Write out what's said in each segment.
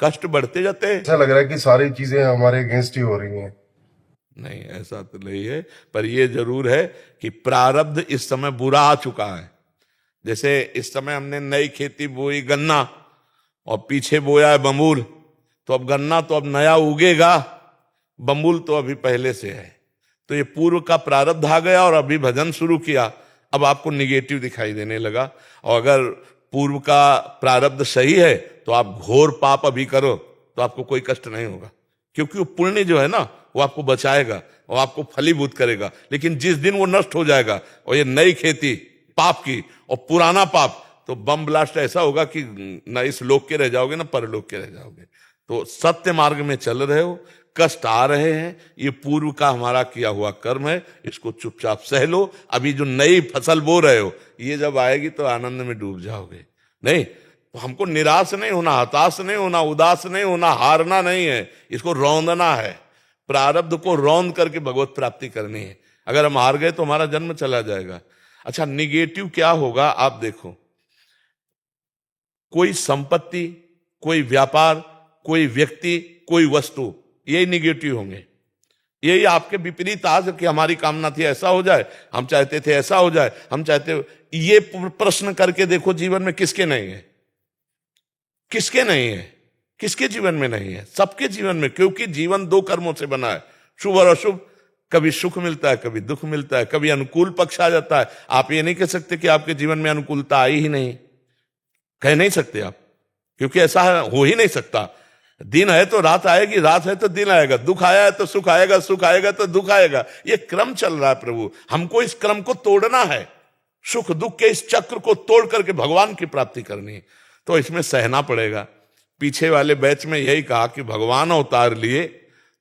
कष्ट बढ़ते जाते हैं। ऐसा लग रहा है कि सारी चीजें हमारे अगेंस्ट ही हो रही हैं। नहीं, ऐसा तो नहीं है, पर यह जरूर है कि प्रारब्ध इस समय बुरा आ चुका है। जैसे इस समय हमने नई खेती बोई गन्ना, और पीछे बोया है बमूल, तो अब गन्ना तो अब नया उगेगा, बमूल तो अभी पहले से है। तो ये पूर्व का प्रारब्ध आ गया और अभी भजन शुरू किया, अब आपको निगेटिव दिखाई देने लगा। और अगर पूर्व का प्रारब्ध सही है तो आप घोर पाप अभी करो तो आपको कोई कष्ट नहीं होगा, क्योंकि वो पुण्य जो है ना वो आपको बचाएगा और आपको फलीभूत करेगा। लेकिन जिस दिन वो नष्ट हो जाएगा और ये नई खेती पाप की और पुराना पाप, तो बम ब्लास्ट ऐसा होगा कि न इस लोक के रह जाओगे ना परलोक के रह जाओगे। तो सत्य मार्ग में चल रहे हो, कष्ट आ रहे हैं, ये पूर्व का हमारा किया हुआ कर्म है, इसको चुपचाप सह लो। अभी जो नई फसल बो रहे हो ये जब आएगी तो आनंद में डूब जाओगे। नहीं तो हमको निराश नहीं होना, हताश नहीं होना, उदास नहीं होना, हारना नहीं है, इसको रौंदना है। प्रारब्ध को रौंद करके भगवत प्राप्ति करनी है। अगर हम हार गए तो हमारा जन्म चला जाएगा। अच्छा, निगेटिव क्या होगा आप देखो, कोई संपत्ति, कोई व्यापार, कोई व्यक्ति, कोई वस्तु, यही निगेटिव होंगे। यही आपके विपरीत आज कि हमारी कामना थी ऐसा हो जाए, हम चाहते थे ऐसा हो जाए, हम चाहते, ये प्रश्न करके देखो जीवन में किसके नहीं है, किसके नहीं है, किसके जीवन में नहीं है? सबके जीवन में, क्योंकि जीवन दो कर्मों से बना है, शुभ और अशुभ। कभी सुख मिलता है, कभी दुख मिलता है, कभी अनुकूल पक्ष आ जाता है। आप ये नहीं कह सकते कि आपके जीवन में अनुकूलता आई ही नहीं, कह नहीं सकते आप, क्योंकि ऐसा हो ही नहीं सकता। दिन है तो रात आएगी, रात है तो दिन आएगा, दुख आया है तो सुख आएगा, सुख आएगा तो दुख आएगा। ये क्रम चल रहा है प्रभु, हमको इस क्रम को तोड़ना है। सुख दुख के इस चक्र को तोड़ करके भगवान की प्राप्ति करनी है, तो इसमें सहना पड़ेगा। पीछे वाले बैच में यही कहा कि भगवान अवतार लिए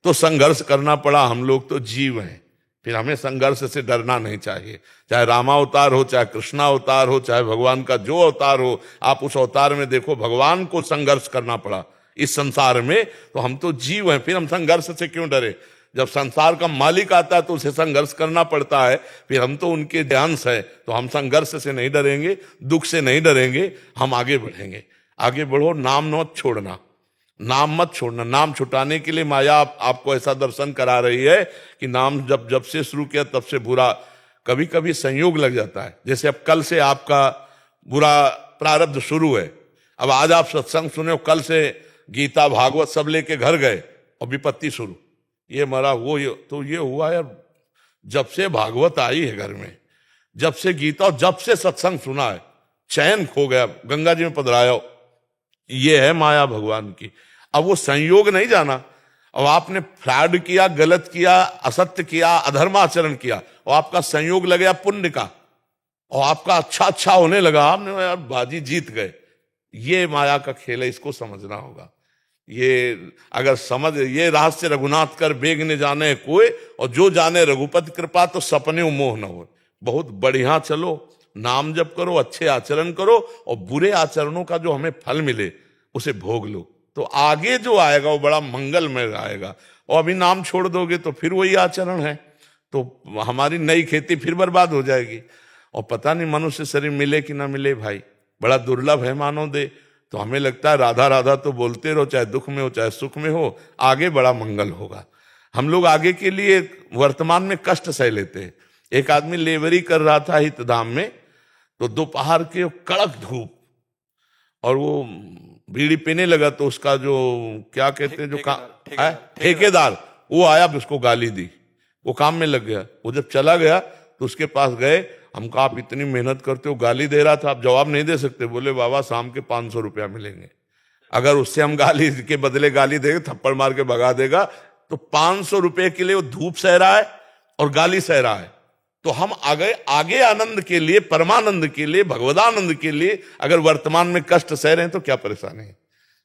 तो संघर्ष करना पड़ा, हम लोग तो जीव हैं, फिर हमें संघर्ष से डरना नहीं चाहिए। चाहे रामावतार हो, चाहे कृष्णावतार हो, चाहे भगवान का जो अवतार हो, आप उस अवतार में देखो भगवान को संघर्ष करना पड़ा इस संसार में, तो हम तो जीव हैं, फिर हम संघर्ष से क्यों डरे? जब संसार का मालिक आता है तो उसे संघर्ष करना पड़ता है, फिर हम तो उनके अंश है, तो हम संघर्ष से नहीं डरेंगे, दुख से नहीं डरेंगे, हम आगे बढ़ेंगे। आगे बढ़ो, नाम मत छोड़ना, नाम मत छोड़ना। नाम छुटाने के लिए माया आपको ऐसा दर्शन करा रही है कि नाम जब जब से शुरू किया तब से बुरा, कभी कभी संयोग लग जाता है। जैसे अब कल से आपका बुरा प्रारब्ध शुरू है, अब आज आप सत्संग सुने, कल से गीता भागवत सब लेके घर गए और विपत्ति शुरू, ये मरा वो ये, तो ये हुआ यार, जब से भागवत आई है घर में, जब से गीता और जब से सत्संग सुना है, चैन खो गया, गंगा जी में पधराया। ये है माया भगवान की। अब वो संयोग नहीं जाना, अब आपने फ्रॉड किया, गलत किया, असत्य किया, अधर्माचरण किया, और आपका संयोग लग गया पुण्य का, और आपका अच्छा अच्छा होने लगा, आपने यार बाजी जीत गए। ये माया का खेल है, इसको समझना होगा। ये अगर समझ, ये रहस्य रघुनाथ कर बेग ने जाने कोई, और जो जाने रघुपति कृपा तो सपने मोह न हो। बहुत बढ़िया चलो, नाम जप करो, अच्छे आचरण करो, और बुरे आचरणों का जो हमें फल मिले उसे भोग लो, तो आगे जो आएगा वो बड़ा मंगलमय आएगा। और अभी नाम छोड़ दोगे तो फिर वही आचरण है, तो हमारी नई खेती फिर बर्बाद हो जाएगी। और पता नहीं मनुष्य शरीर मिले कि ना मिले भाई, बड़ा दुर्लभ है मानो दे। तो हमें लगता है राधा राधा तो बोलते रहो, चाहे दुख में हो चाहे सुख में हो, आगे बड़ा मंगल होगा। हम लोग आगे के लिए वर्तमान में कष्ट सह लेते हैं। एक आदमी लेबरी कर रहा था हितधाम में, तो दोपहर के कड़क धूप, और वो बीड़ी पीने लगा, तो उसका जो क्या कहते हैं जो ठेकेदार, वो आया, उसको गाली दी, वो काम में लग गया। वो जब चला गया तो उसके पास गए, हमको आप इतनी मेहनत करते हो, गाली दे रहा था, आप जवाब नहीं दे सकते। बोले बाबा शाम के 500 रुपया मिलेंगे, अगर उससे हम गाली के बदले गाली देंगे, थप्पड़ मार के भगा देगा, तो 500 रुपए के लिए वो धूप सह रहा है और गाली सह रहा है। तो हम आगे आनंद के लिए, परमानंद के लिए, भगवदानंद के लिए अगर वर्तमान में कष्ट सह रहे हैं तो क्या परेशानी है?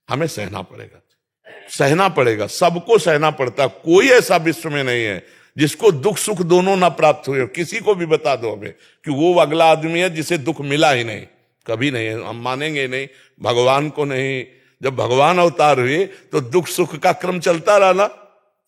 हमें सहना पड़ेगा, सहना पड़ेगा, सबको सहना पड़ता है। कोई ऐसा विश्व में नहीं है जिसको दुख सुख दोनों ना प्राप्त हुए। किसी को भी बता दो हमें कि वो अगला आदमी है जिसे दुख मिला ही नहीं, कभी नहीं है, हम मानेंगे नहीं, भगवान को नहीं। जब भगवान अवतार हुए तो दुख सुख का क्रम चलता रहा ना।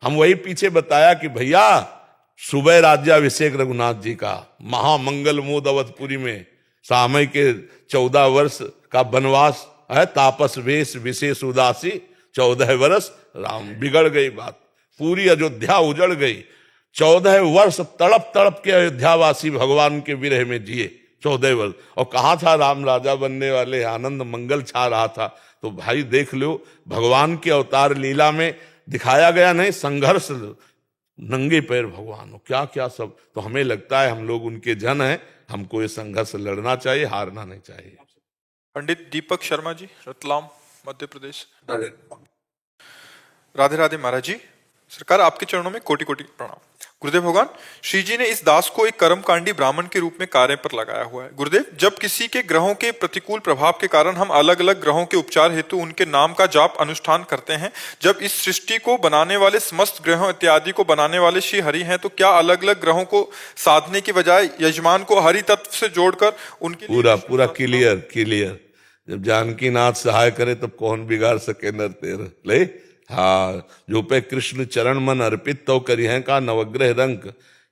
हम वही पीछे बताया कि भैया सुबह राज्याभिषेक रघुनाथ जी का, महामंगल मोद अवधपुरी में, सामय के 14 वर्ष का वनवास है, तापस वेश विशेष उदासी, 14 वर्ष राम, बिगड़ गई बात, पूरी अयोध्या उजड़ गई। 14 वर्ष तड़प तड़प के अयोध्यावासी भगवान के विरह में जिए, 14 वर्ष। और कहा था राम राजा बनने वाले, आनंद मंगल छा रहा था। तो भाई देख लो, भगवान के अवतार लीला में दिखाया गया नहीं संघर्ष, नंगे पैर भगवान हो, क्या क्या सब। तो हमें लगता है हम लोग उनके जन हैं, हमको ये संघर्ष लड़ना चाहिए, हारना नहीं चाहिए। पंडित दीपक शर्मा जी, रतलाम, मध्य प्रदेश। राधे राधे महाराज जी, सरकार आपके चरणों में कोटि कोटि प्रणाम। गुरुदेव भगवान, श्री जी ने इस दास को एक कर्मकांडी ब्राह्मण के रूप में कार्य पर लगाया हुआ है। गुरुदेव, जब किसी के ग्रहों के प्रतिकूल प्रभाव के कारण हम अलग अलग ग्रहों के उपचार हेतु उनके नाम का जाप अनुष्ठान करते हैं, जब इस सृष्टि को बनाने वाले समस्त ग्रहों इत्यादि को बनाने वाले श्री हरि हैं, तो क्या अलग अलग ग्रहों को साधने की बजाय यजमान को हरि तत्व से जोड़कर उनके पूरा क्लियर। जब जानकी नाथ सहाय करे तब कौन बिगाड़ सके नर तेर ले। हाँ, जो पे कृष्ण चरण मन अर्पित तो करी है का नवग्रह रंक,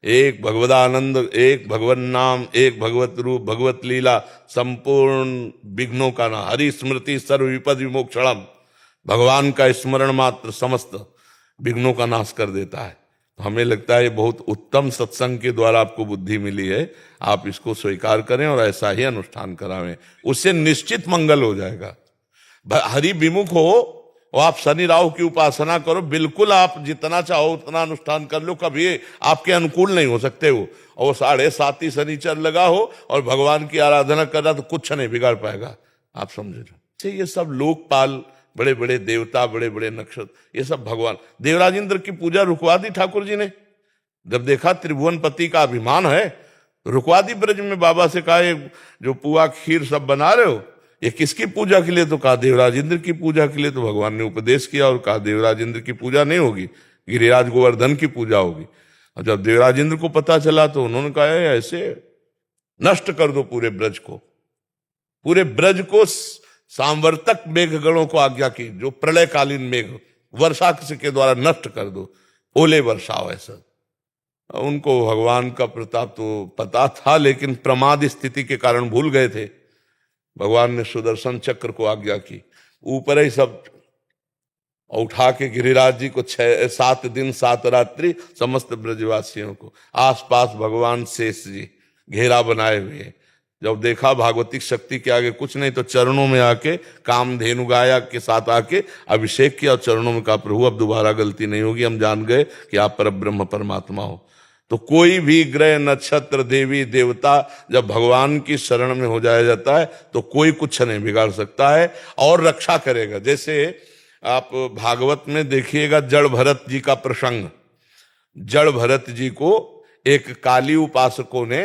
एक भगवदानंद, एक भगवत नाम, एक भगवत रूप, भगवत लीला, संपूर्ण विघ्नों का ना, हरि स्मृति सर्व विपद विमोक्षणम। भगवान का स्मरण मात्र समस्त विघ्नों का नाश कर देता है। तो हमें लगता है ये बहुत उत्तम सत्संग के द्वारा आपको बुद्धि मिली है, आप इसको स्वीकार करें और ऐसा ही अनुष्ठान करावें, उससे निश्चित मंगल हो जाएगा। हरि विमुख हो और आप शनि राहु की उपासना करो, बिल्कुल आप जितना चाहो उतना अनुष्ठान कर लो, कभी आपके अनुकूल नहीं हो सकते हो। और 7.5 शनिचर लगा हो और भगवान की आराधना कर रहा तो कुछ नहीं बिगाड़ पाएगा, आप समझे। ये सब लोकपाल, बड़े बड़े देवता, बड़े बड़े नक्षत्र, ये सब भगवान। देवराज इंद्र की पूजा रुकवा दी ठाकुर जी ने, जब देखा त्रिभुवनपति का अभिमान है, रुकवा दी ब्रज में। बाबा से कहा, ये जो पुआ खीर सब बना रहे हो, ये किसकी पूजा के लिए? तो कहा देवराज इंद्र की पूजा के लिए। तो भगवान ने उपदेश किया और कहा देवराज इंद्र की पूजा नहीं होगी, गिरिराज गोवर्धन की पूजा होगी। और जब देवराज इंद्र को पता चला तो उन्होंने कहा ऐसे नष्ट कर दो पूरे ब्रज को, पूरे ब्रज को सांवर्तक मेघगणों को आज्ञा की, जो प्रलयकालीन मेघ वर्षा के द्वारा नष्ट कर दो, ओले वर्षाओ ऐसा। उनको भगवान का प्रताप तो पता था, लेकिन प्रमाद स्थिति के कारण भूल गए थे। भगवान ने सुदर्शन चक्र को आज्ञा की, ऊपर ही सब उठा के गिरिराज जी को 7 दिन 7 रात्रि समस्त ब्रजवासियों को, आसपास भगवान शेष जी घेरा बनाए हुए। जब देखा भागवतिक शक्ति के आगे कुछ नहीं, तो चरणों में आके कामधेनु गाया के साथ आके अभिषेक किया और चरणों में कहा प्रभु अब दोबारा गलती नहीं होगी, हम जान गए कि आप परब्रह्म परमात्मा हो। तो कोई भी ग्रह नक्षत्र देवी देवता जब भगवान की शरण में हो जाया जाता है तो कोई कुछ नहीं बिगाड़ सकता है और रक्षा करेगा। जैसे आप भागवत में देखिएगा जड़ भरत जी का प्रसंग। जड़ भरत जी को एक काली उपासकों ने,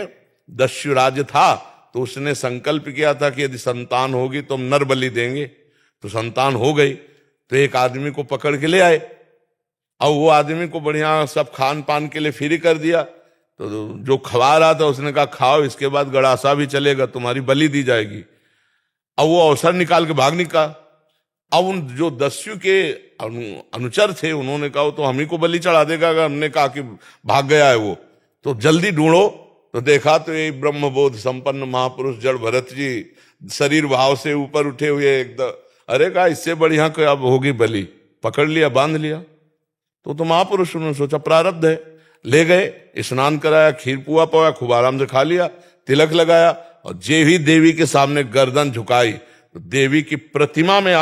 दस्युराज था तो उसने संकल्प किया था कि यदि संतान होगी तो हम नर बलि देंगे। तो संतान हो गई तो एक आदमी को पकड़ के ले आए और वो आदमी को बढ़िया सब खान पान के लिए फ्री कर दिया। तो जो खवा रहा था उसने कहा खाओ, इसके बाद गड़ासा भी चलेगा, तुम्हारी बलि दी जाएगी। अब वो अवसर निकाल के भाग निकला। अब उन जो दस्यु के अनुचर थे उन्होंने कहा तो हम ही को बलि चढ़ा देगा। अगर हमने कहा कि भाग गया है वो, तो जल्दी ढूंढो। तो देखा तो ये ब्रह्मबोध संपन्न महापुरुष जड़ भरत जी शरीर भाव से ऊपर उठे हुए एकदम। अरे कहा इससे बढ़िया कोई अब होगी बलि, पकड़ लिया, बांध लिया। तो महापुरुष उन्होंने सोचा प्रारब्ध है, ले गए, स्नान कराया, खीर पुआ पवाया, खूब आराम से खा लिया, तिलक लगाया और जे ही देवी के सामने गर्दन झुकाई तो देवी की प्रतिमा में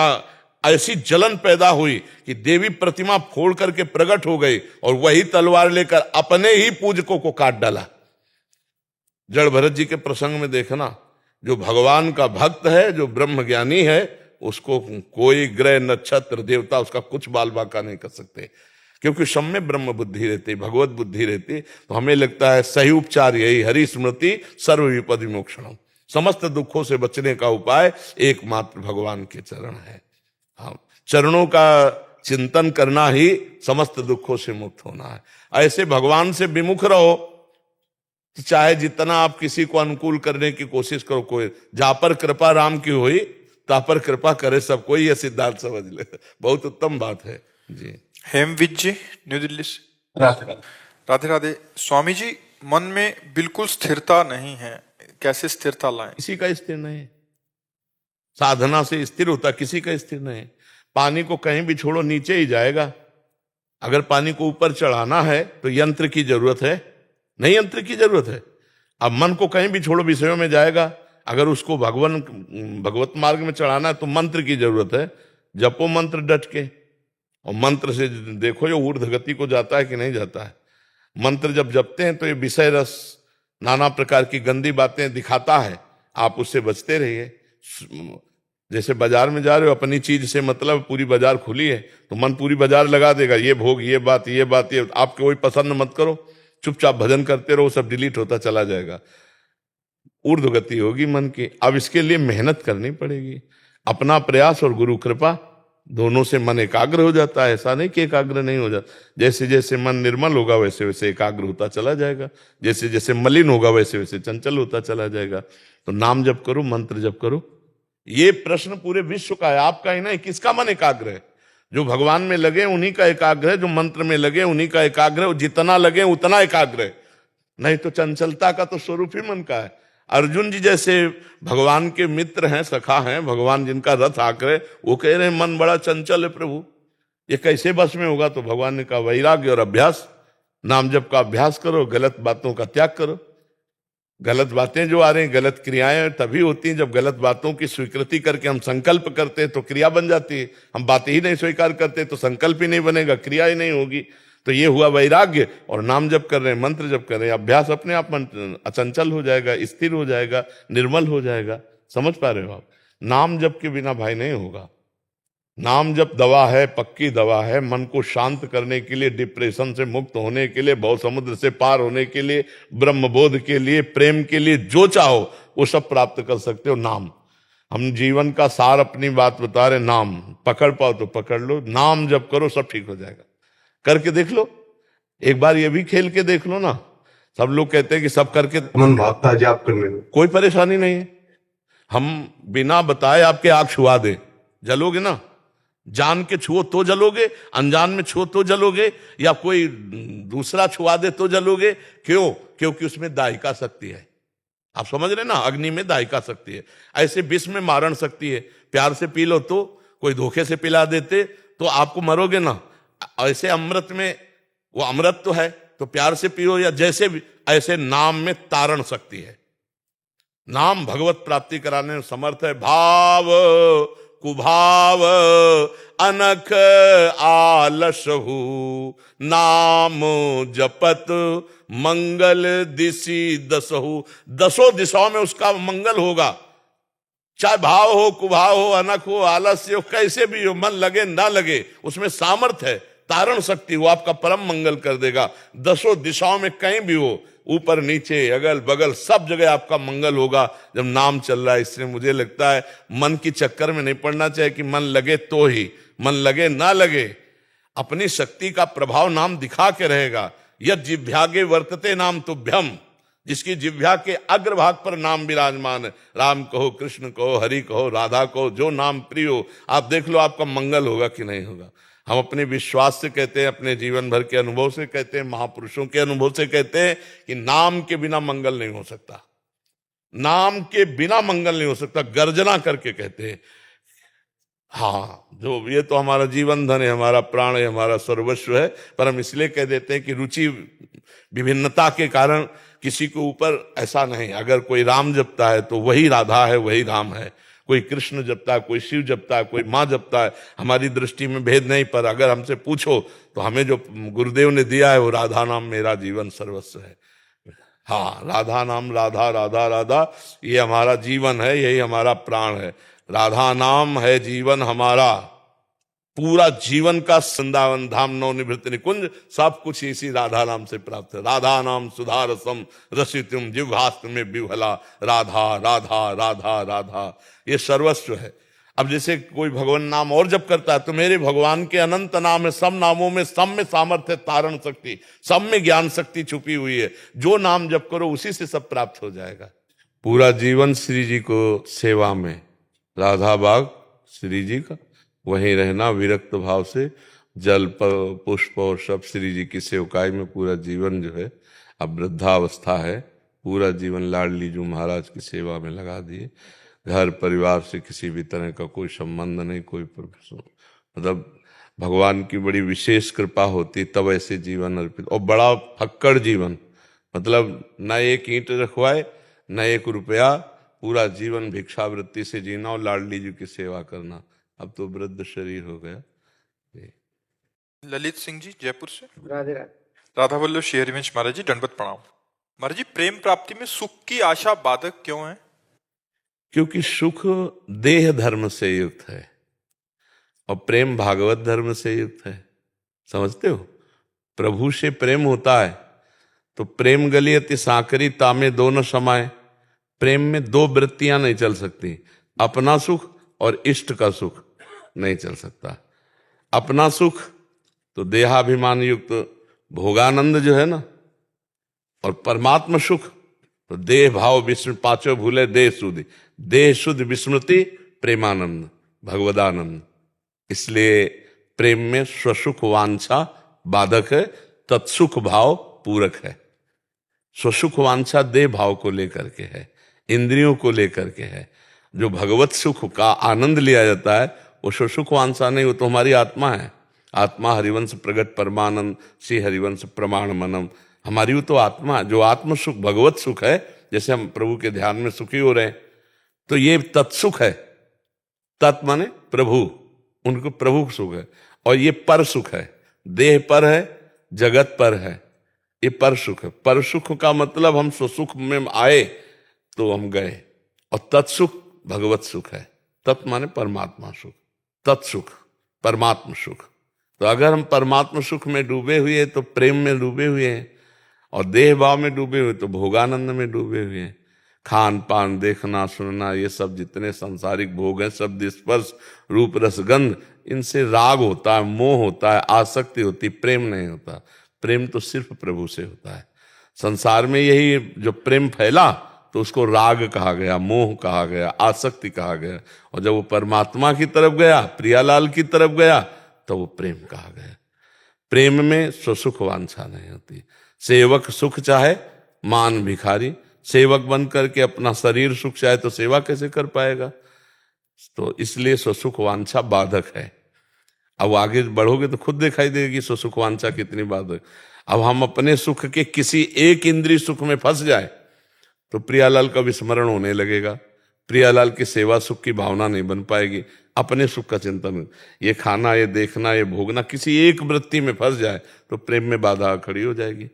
ऐसी जलन पैदा हुई कि देवी प्रतिमा फोड़ करके प्रकट हो गई और वही तलवार लेकर अपने ही पूजकों को काट डाला। जड़ भरत जी के प्रसंग में देखना, जो भगवान का भक्त है, जो ब्रह्म ज्ञानी है, उसको कोई ग्रह नक्षत्र देवता उसका कुछ बाल बाका नहीं कर सकते, क्योंकि सब में ब्रह्म बुद्धि रहती, भगवत बुद्धि रहती। तो हमें लगता है सही उपचार यही, हरि स्मृति सर्व विपद विमोक्षणम। समस्त दुखों से बचने का उपाय एकमात्र भगवान के चरण है। हाँ, चरणों का चिंतन करना ही समस्त दुखों से मुक्त होना है। ऐसे भगवान से विमुख रहो, चाहे जितना आप किसी को अनुकूल करने की कोशिश करो, कोई जा पर कृपा राम की हुई ता पर कृपा करे सब कोई, यह सिद्धांत समझ ले। बहुत उत्तम बात है जी। हेमविज जी, न्यू दिल्ली से। राधे राधे। स्वामी जी, मन में बिल्कुल स्थिरता नहीं है, कैसे स्थिरता लाएं? किसी का स्थिर नहीं, साधना से स्थिर होता, किसी का स्थिर नहीं। पानी को कहीं भी छोड़ो नीचे ही जाएगा। अगर पानी को ऊपर चढ़ाना है तो यंत्र की जरूरत है, नहीं यंत्र की जरूरत है। अब मन को कहीं भी छोड़ो विषयों में जाएगा। अगर उसको भगवत मार्ग में चढ़ाना है तो मंत्र की जरूरत है। जपो मंत्र डट के, और मंत्र से देखो ये ऊर्ध्व गति को जाता है कि नहीं जाता है। मंत्र जब जपते हैं तो ये विषय रस नाना प्रकार की गंदी बातें दिखाता है, आप उससे बचते रहिए। जैसे बाजार में जा रहे हो, अपनी चीज से मतलब पूरी बाजार खुली है तो मन पूरी बाजार लगा देगा, ये भोग, ये बात, ये बात, ये आपको कोई पसंद मत करो, चुपचाप भजन करते रहो, सब डिलीट होता चला जाएगा, ऊर्ध्व गति होगी मन की। अब इसके लिए मेहनत करनी पड़ेगी, अपना प्रयास और गुरु कृपा दोनों से मन एकाग्र हो जाता है। ऐसा नहीं कि एकाग्र नहीं हो जाता, जैसे जैसे मन निर्मल होगा वैसे वैसे एकाग्र होता चला जाएगा, जैसे जैसे मलिन होगा वैसे वैसे चंचल होता चला जाएगा। तो नाम जप करो, मंत्र जप करो। ये प्रश्न पूरे विश्व का है, आपका ही नहीं। किसका मन एकाग्र है? जो भगवान में लगे उन्हीं का एकाग्र है, जो मंत्र में लगे उन्हीं का एकाग्र है, जितना लगे उतना एकाग्र है। नहीं तो चंचलता का तो स्वरूप ही मन का है। अर्जुन जी जैसे भगवान के मित्र हैं, सखा हैं, भगवान जिनका रथ आकर वो कह रहे हैं मन बड़ा चंचल है प्रभु, ये कैसे बस में होगा? तो भगवान ने कहा वैराग्य और अभ्यास, नाम जप का अभ्यास करो, गलत बातों का त्याग करो। गलत बातें जो आ रही हैं, गलत क्रियाएं तभी होती हैं जब गलत बातों की स्वीकृति करके हम संकल्प करते हैं तो क्रिया बन जाती है। हम बातें ही नहीं स्वीकार करते तो संकल्प ही नहीं बनेगा, क्रिया ही नहीं होगी। तो ये हुआ वैराग्य, और नाम जप कर रहे हैं, मंत्र जप कर रहे हैं, अभ्यास अपने आप अचंचल हो जाएगा, स्थिर हो जाएगा, निर्मल हो जाएगा। समझ पा रहे हो आप? नाम जप के बिना भाई नहीं होगा। नाम जप दवा है, पक्की दवा है, मन को शांत करने के लिए, डिप्रेशन से मुक्त होने के लिए, भव समुद्र से पार होने के लिए, ब्रह्मबोध के लिए, प्रेम के लिए, जो चाहो वो सब प्राप्त कर सकते हो। नाम, हम जीवन का सार अपनी बात बता रहे, नाम पकड़ पाओ तो पकड़ लो, नाम जप करो, सब ठीक हो जाएगा। करके देख लो, एक बार ये भी खेल के देख लो ना। सब लोग कहते हैं कि सब करके मन भागता है जाप करने में, कोई परेशानी नहीं है। हम बिना बताए आपके आग छुआ दे, जलोगे ना? जान के छुओ तो जलोगे, अनजान में छुओ तो जलोगे, या कोई दूसरा छुआ दे तो जलोगे। क्यों? क्योंकि उसमें दायिका शक्ति है। आप समझ रहे ना, अग्नि में दायिका शक्ति है। ऐसे विष में मारण शक्ति है। प्यार से पी लो तो, कोई धोखे से पिला देते तो आपको मरोगे ना। ऐसे अमृत में, वो अमृत तो है तो प्यार से पियो, या जैसे भी, ऐसे नाम में तारण शक्ति है। नाम भगवत प्राप्ति कराने में समर्थ है। भाव कुभाव अनख आलसहु, नाम जपत मंगल दिशि दसहु। दसों दिशाओं में उसका मंगल होगा, चाहे भाव हो, कुभाव हो, अनख हो, आलस्य हो, कैसे भी हो, मन लगे ना लगे, उसमें सामर्थ्य है, तारण शक्ति, वो आपका परम मंगल कर देगा। दसों दिशाओं में कहीं भी हो, ऊपर नीचे अगल बगल सब जगह आपका मंगल होगा जब नाम चल रहा है। इसलिए मुझे लगता है मन की चक्कर में नहीं पड़ना चाहिए कि मन लगे तो ही, मन लगे ना लगे, अपनी शक्ति का प्रभाव नाम दिखा के रहेगा। यद जिह्वागे वर्तते नाम तुभ्यम, जिसकी जिह्वा के अग्रभाग पर नाम विराजमान है। राम कहो, कृष्ण कहो, हरि कहो, राधा कहो, जो नाम प्रिय हो, आप देख लो आपका मंगल होगा कि नहीं होगा। हम अपने विश्वास से कहते हैं, अपने जीवन भर के अनुभव से कहते हैं, महापुरुषों के अनुभव से कहते हैं कि नाम के बिना मंगल नहीं हो सकता। नाम के बिना मंगल नहीं हो सकता, गर्जना करके कहते हैं। हाँ, जो ये तो हमारा जीवन धन है, हमारा प्राण है, हमारा सर्वस्व है। पर हम इसलिए कह देते हैं कि रुचि विभिन्नता के कारण किसी के ऊपर ऐसा नहीं। अगर कोई राम जपता है तो वही राधा है, वही राम है। कोई कृष्ण जपता है, कोई शिव जपता है, कोई माँ जपता है, हमारी दृष्टि में भेद नहीं। पर अगर हमसे पूछो तो हमें जो गुरुदेव ने दिया है वो राधा नाम मेरा जीवन सर्वस्व है। हाँ, राधा नाम, राधा राधा राधा, ये हमारा जीवन है, यही हमारा प्राण है। राधा नाम है जीवन हमारा, पूरा जीवन का वृंदावन धाम नवनिवृत्त निकुंज सब कुछ इसी राधा नाम से प्राप्त है। राधा नाम सुधा रसम रसितुम जिह्वास्त्र में विह्वला, राधा राधा राधा राधा, ये सर्वस्व है। अब जैसे कोई भगवान नाम और जप करता है तो मेरे भगवान के अनंत नाम है, सब नामों में सब में सामर्थ्य, तारण शक्ति, सब में ज्ञान शक्ति छुपी हुई है। जो नाम जप करो उसी से सब प्राप्त हो जाएगा। पूरा जीवन श्री जी को सेवा में, राधा बाग श्री जी का, वहीं रहना विरक्त भाव से, जल पुष्प और सब श्री जी की सेवकाई में पूरा जीवन जो है, अब वृद्धावस्था है, पूरा जीवन लाडली जी महाराज की सेवा में लगा दिए। घर परिवार से किसी भी तरह का कोई संबंध नहीं, कोई मतलब भगवान की बड़ी विशेष कृपा होती तब ऐसे जीवन अर्पित, और बड़ा फक्कड़ जीवन, मतलब न एक ईंट रखवाए न एक रुपया, पूरा जीवन भिक्षावृत्ति से जीना और लाडली जी की सेवा करना। अब तो वृद्ध शरीर हो गया। ललित सिंह जी जयपुर से। राधे राधे। राधा वल्लभ श्री हरिवंश महाराज जी दंडवत प्रणाम। महाराज जी, प्रेम प्राप्ति में सुख की आशा बाधक क्यों है? क्योंकि सुख देह धर्म से युक्त है और प्रेम भागवत धर्म से युक्त है। समझते हो? प्रभु से प्रेम होता है तो प्रेम गलियति सांकरी तामे दोनों समाये। प्रेम में दो वृत्तियां नहीं चल सकती, अपना सुख और इष्ट का सुख नहीं चल सकता। अपना सुख तो देहाभिमान युक्त भोगानंद जो है ना, और परमात्मा सुख तो देह भाव विस्मृति, पांचों भूले देह शुद्धि, देह शुद्ध विस्मृति प्रेमानंद भगवदानंद। इसलिए प्रेम में स्वसुख वांछा बाधक है, तत्सुख भाव पूरक है। स्वसुख वांछा देह भाव को लेकर के है, इंद्रियों को लेकर के है। जो भगवत सुख का आनंद लिया जाता है वो स्वसुख वांछा नहीं, वो तो हमारी आत्मा है। आत्मा हरिवंश प्रगट परमानंद श्री हरिवंश प्रमाण मनम। हमारी वो तो आत्मा, जो आत्म सुख भगवत सुख है, जैसे हम प्रभु के ध्यान में सुखी हो रहे हैं, तो ये तत्सुख है। तत् माने प्रभु, उनको प्रभु सुख है। और ये पर सुख है, देह पर है, जगत पर है, ये पर सुख है। पर सुख का मतलब हम स्वसुख में आए तो हम गए, और तत्सुख भगवत सुख है। तत् माने परमात्मा सुख, तत्सुख परमात्मा सुख। तो अगर हम परमात्मा सुख में डूबे हुए तो प्रेम में डूबे हुए हैं, और देह भाव में डूबे हुए तो भोगानंद में डूबे हुए हैं। खान पान देखना सुनना ये सब जितने सांसारिक भोग हैं, शब्द स्पर्श रूप रस गंध, इनसे राग होता है, मोह होता है, आसक्ति होती, प्रेम नहीं होता। प्रेम तो सिर्फ प्रभु से होता है। संसार में यही जो प्रेम फैला तो उसको राग कहा गया, मोह कहा गया, आसक्ति कहा गया। और जब वो परमात्मा की तरफ गया, प्रियालाल की तरफ गया, तो वो प्रेम कहा गया। प्रेम में स्वसुख वांछा नहीं होती। सेवक सुख चाहे मान भिखारी, सेवक बन करके अपना शरीर सुख चाहे तो सेवा कैसे कर पाएगा? तो इसलिए स्वसुख वांछा बाधक है। अब आगे बढ़ोगे तो खुद दिखाई देगी स्वसुख वांछा कितनी बाधक। अब हम अपने सुख के किसी एक इंद्रिय सुख में फंस जाए तो प्रियालाल का विस्मरण होने लगेगा, प्रियालाल की सेवा सुख की भावना नहीं बन पाएगी। अपने सुख का चिंतन, ये खाना, ये देखना, ये भोगना, किसी एक वृत्ति में फंस जाए तो प्रेम में बाधा खड़ी हो जाएगी।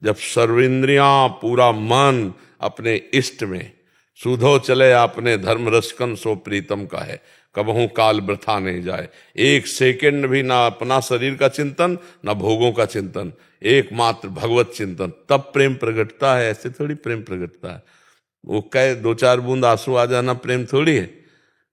जब सर्वेंद्रियां पूरा मन अपने इष्ट में, सुधो चले अपने धर्म रसकन सो प्रीतम का है, कबहू काल वृथा नहीं जाए। एक सेकंड भी ना अपना शरीर का चिंतन ना भोगों का चिंतन, एकमात्र भगवत चिंतन, तब प्रेम प्रगटता है। ऐसे थोड़ी प्रेम प्रगटता है, वो कहे दो चार बूंद आंसू आ जाना प्रेम थोड़ी है।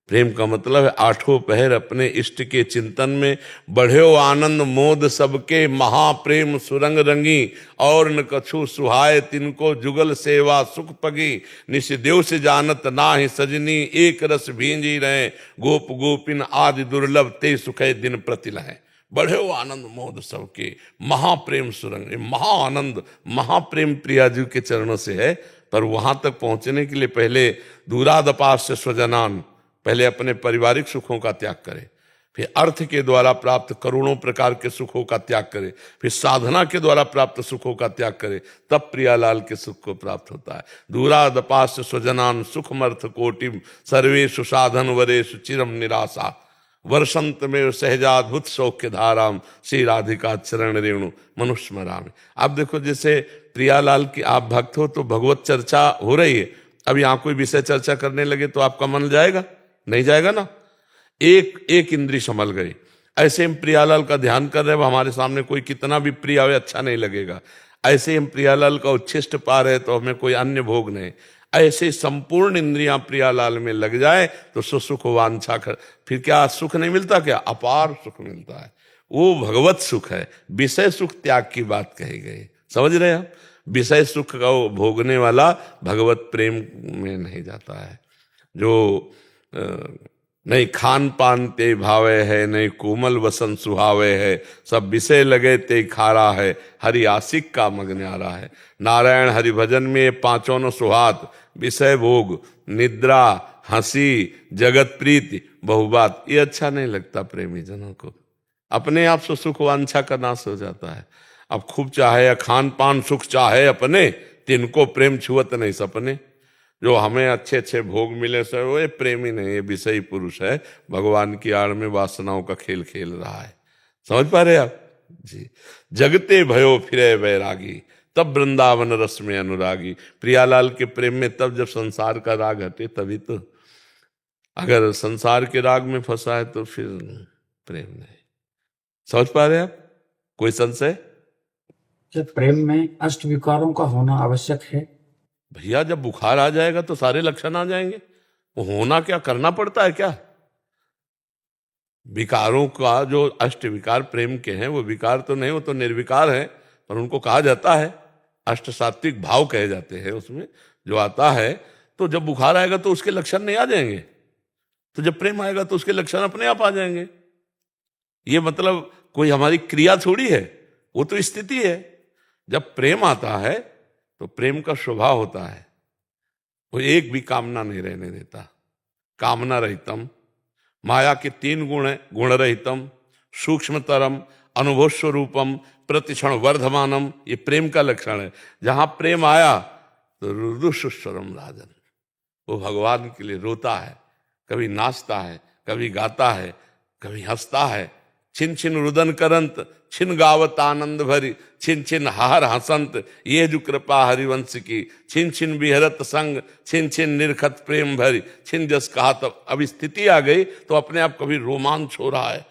प्रेम का मतलब है आठों पहर अपने इष्ट के चिंतन में बढ़्यो आनंद मोद सबके, महाप्रेम सुरंग रंगी, और न कछु सुहाय तिनको जुगल सेवा सुख पगी, निशिदेव से जानत नाहि सजनी, एक रस भींजी रहे गोप गोपिन आदि दुर्लभ, ते सुखे दिन प्रति लहे। बढ़्यो आनंद मोद सबके, महाप्रेम सुरंग, महा आनंद महाप्रेम प्रिया जी के चरणों से है। पर वहां तक पहुंचने के लिए पहले दूरादपास से स्वजनान, पहले अपने पारिवारिक सुखों का त्याग करे, फिर अर्थ के द्वारा प्राप्त करोड़ों प्रकार के सुखों का त्याग करे, फिर साधना के द्वारा प्राप्त सुखों का त्याग करे, तब प्रियालाल के सुख को प्राप्त होता है। दूरादपास स्वजनान सुखमर्थ कोटिम, सर्वेषु साधन वरेषु चिरम निराशा, वर्षंत में सहजाद्भुत सौख्य धाराम, श्री राधिका चरण रेणु मनुस्मराम। अब देखो, जैसे प्रियालाल की आप भक्त हो तो भगवत चर्चा हो रही है, अब यहाँ कोई विषय चर्चा करने लगे तो आपका मन जाएगा? नहीं जाएगा ना। एक एक इंद्री संभल गई। ऐसे हम प्रियालाल का ध्यान कर रहे हैं, हमारे सामने कोई कितना भी प्रिय आवे अच्छा नहीं लगेगा। ऐसे हम प्रियालाल का उच्छिष्ट पा रहे तो हमें कोई अन्य भोग नहीं। ऐसे संपूर्ण इंद्रियां प्रियालाल में लग जाए तो सुख वांछा कर, फिर क्या सुख नहीं मिलता? क्या अपार सुख मिलता है। वो भगवत सुख है। विषय सुख त्याग की बात कही गई, समझ रहे हैं आप? विषय सुख का भोगने वाला भगवत प्रेम में नहीं जाता है। जो नहीं खान पान ते भावे है, नहीं कोमल वसन सुहावे है, सब विषय लगे ते खारा है, हरि आशिक का मग न्यारा है। नारायण हरि भजन में पांचों न सुहात, विषय भोग, निद्रा, हंसी, जगत प्रीति, बहुबात, ये अच्छा नहीं लगता प्रेमी जनों को। अपने आप से सुख वांछा का नाश हो जाता है। अब खूब चाहे खान पान सुख चाहे अपने, तिनको प्रेम छुअत नहीं सपने। जो हमें अच्छे अच्छे भोग मिले सर वो ये प्रेमी नहीं, ये विषयी पुरुष है, भगवान की आड़ में वासनाओं का खेल खेल रहा है। समझ पा रहे आप जी। जगते भयो फिरे वैरागी, तब वृंदावन रस में अनुरागी। प्रियालाल के प्रेम में तब जब संसार का राग हटे तभी तो। अगर संसार के राग में फंसा है तो फिर प्रेम नहीं। समझ पा रहे आप? कोई संशय? जब प्रेम में अष्ट विकारों का होना आवश्यक है। भैया जब बुखार आ जाएगा तो सारे लक्षण आ जाएंगे। वो होना क्या, करना पड़ता है क्या? विकारों का जो अष्ट विकार प्रेम के हैं वो विकार तो नहीं, वो तो निर्विकार है, पर उनको कहा जाता है अष्ट सात्विक भाव कहे जाते हैं उसमें जो आता है। तो जब बुखार आएगा तो उसके लक्षण नहीं आ जाएंगे, तो जब प्रेम आएगा तो उसके लक्षण अपने आप आ जाएंगे। ये मतलब कोई हमारी क्रिया थोड़ी है, वो तो स्थिति है। जब प्रेम आता है तो प्रेम का स्वभाव होता है, वो एक भी कामना नहीं रहने देता। कामना रहितम, माया के 3 गुण है, गुण रहितम, सूक्ष्मतरम, अनुभव स्वरूपम, प्रतिक्षण वर्धमानम। ये प्रेम का लक्षण है। जहां प्रेम आया तो रुदुस्वरम राजन, वो भगवान के लिए रोता है, कभी नाचता है, कभी गाता है, कभी हंसता है। छिन छिन रुदन करंत, छिन गावत आनंद भरी, छिन छिन हार हसंत, ये जो कृपा हरिवंश की। छिन छिन विहरत संग, छिन छिन निरखत प्रेम भरी, छिन जस कहा। तब अब स्थिति आ गई तो अपने आप कभी रोमांच हो रहा है,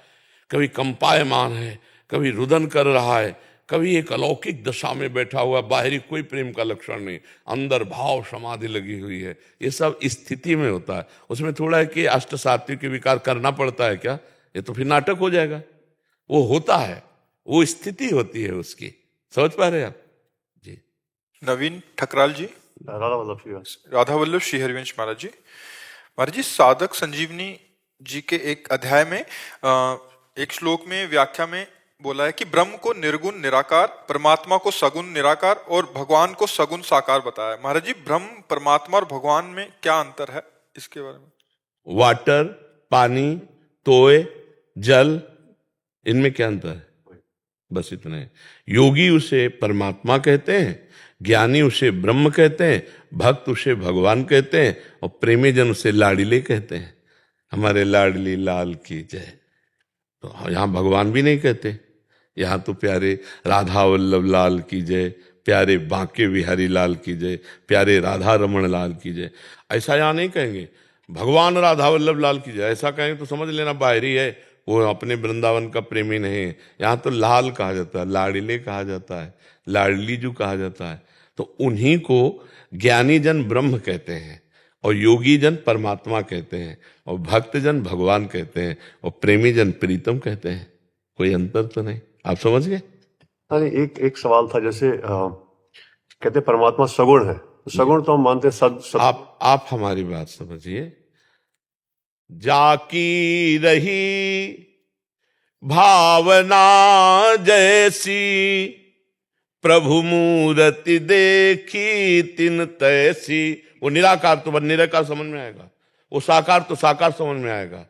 कभी कंपायमान है, कभी रुदन कर रहा है, कभी एक अलौकिक दशा में बैठा हुआ, बाहरी कोई प्रेम का लक्षण नहीं, अंदर भाव समाधि लगी हुई है। ये सब स्थिति में होता है। उसमें थोड़ा है कि अष्ट सात्विक विकार करना पड़ता है क्या, ये तो फिर नाटक हो जाएगा। वो होता है, वो स्थिति होती है उसकी। समझ पा रहे हैं आप जी? नवीन ठकराल जी। राधा वल्लभ श्री हरिवंश महाराज जी। महाराज जी, साधक संजीवनी जी के एक अध्याय में एक श्लोक में व्याख्या में बोला है कि ब्रह्म को निर्गुण निराकार, परमात्मा को सगुण निराकार और भगवान को सगुण साकार बताया। महाराज जी, ब्रह्म, परमात्मा और भगवान में क्या अंतर है, इसके बारे में? वाटर, पानी, तोय, जल, इनमें क्या अंतर है? बस इतना है। योगी उसे परमात्मा कहते हैं, ज्ञानी उसे ब्रह्म कहते हैं, भक्त उसे भगवान कहते हैं और प्रेमी जन उसे लाडले कहते हैं। हमारे लाडली लाल की जय। तो यहाँ भगवान भी नहीं कहते, यहाँ तो प्यारे राधा वल्लभ लाल की जय, प्यारे बांके बिहारी लाल की जय, प्यारे राधा रमण लाल की जय। ऐसा यहाँ नहीं कहेंगे भगवान राधा वल्लभ लाल की जय। ऐसा कहेंगे तो समझ लेना बाहरी है, वो अपने वृंदावन का प्रेमी नहीं है। यहाँ तो लाल कहा जाता है, लाडले कहा जाता है, लाडली जो कहा जाता है। तो उन्हीं को ज्ञानी जन ब्रह्म कहते हैं और योगी जन परमात्मा कहते हैं और भक्त जन भगवान कहते हैं और प्रेमी जन प्रीतम कहते हैं। कोई अंतर तो नहीं, आप समझ गए? अरे एक सवाल था, जैसे कहते परमात्मा सगुण है, तो सगुण तो हम मानते हैं सद। आप हमारी बात समझिए। जाकी रही भावना जैसी, प्रभु मूर्ति देखी तिन तैसी। वो निराकार तो निराकार समझ में आएगा, वो साकार तो साकार समझ में आएगा,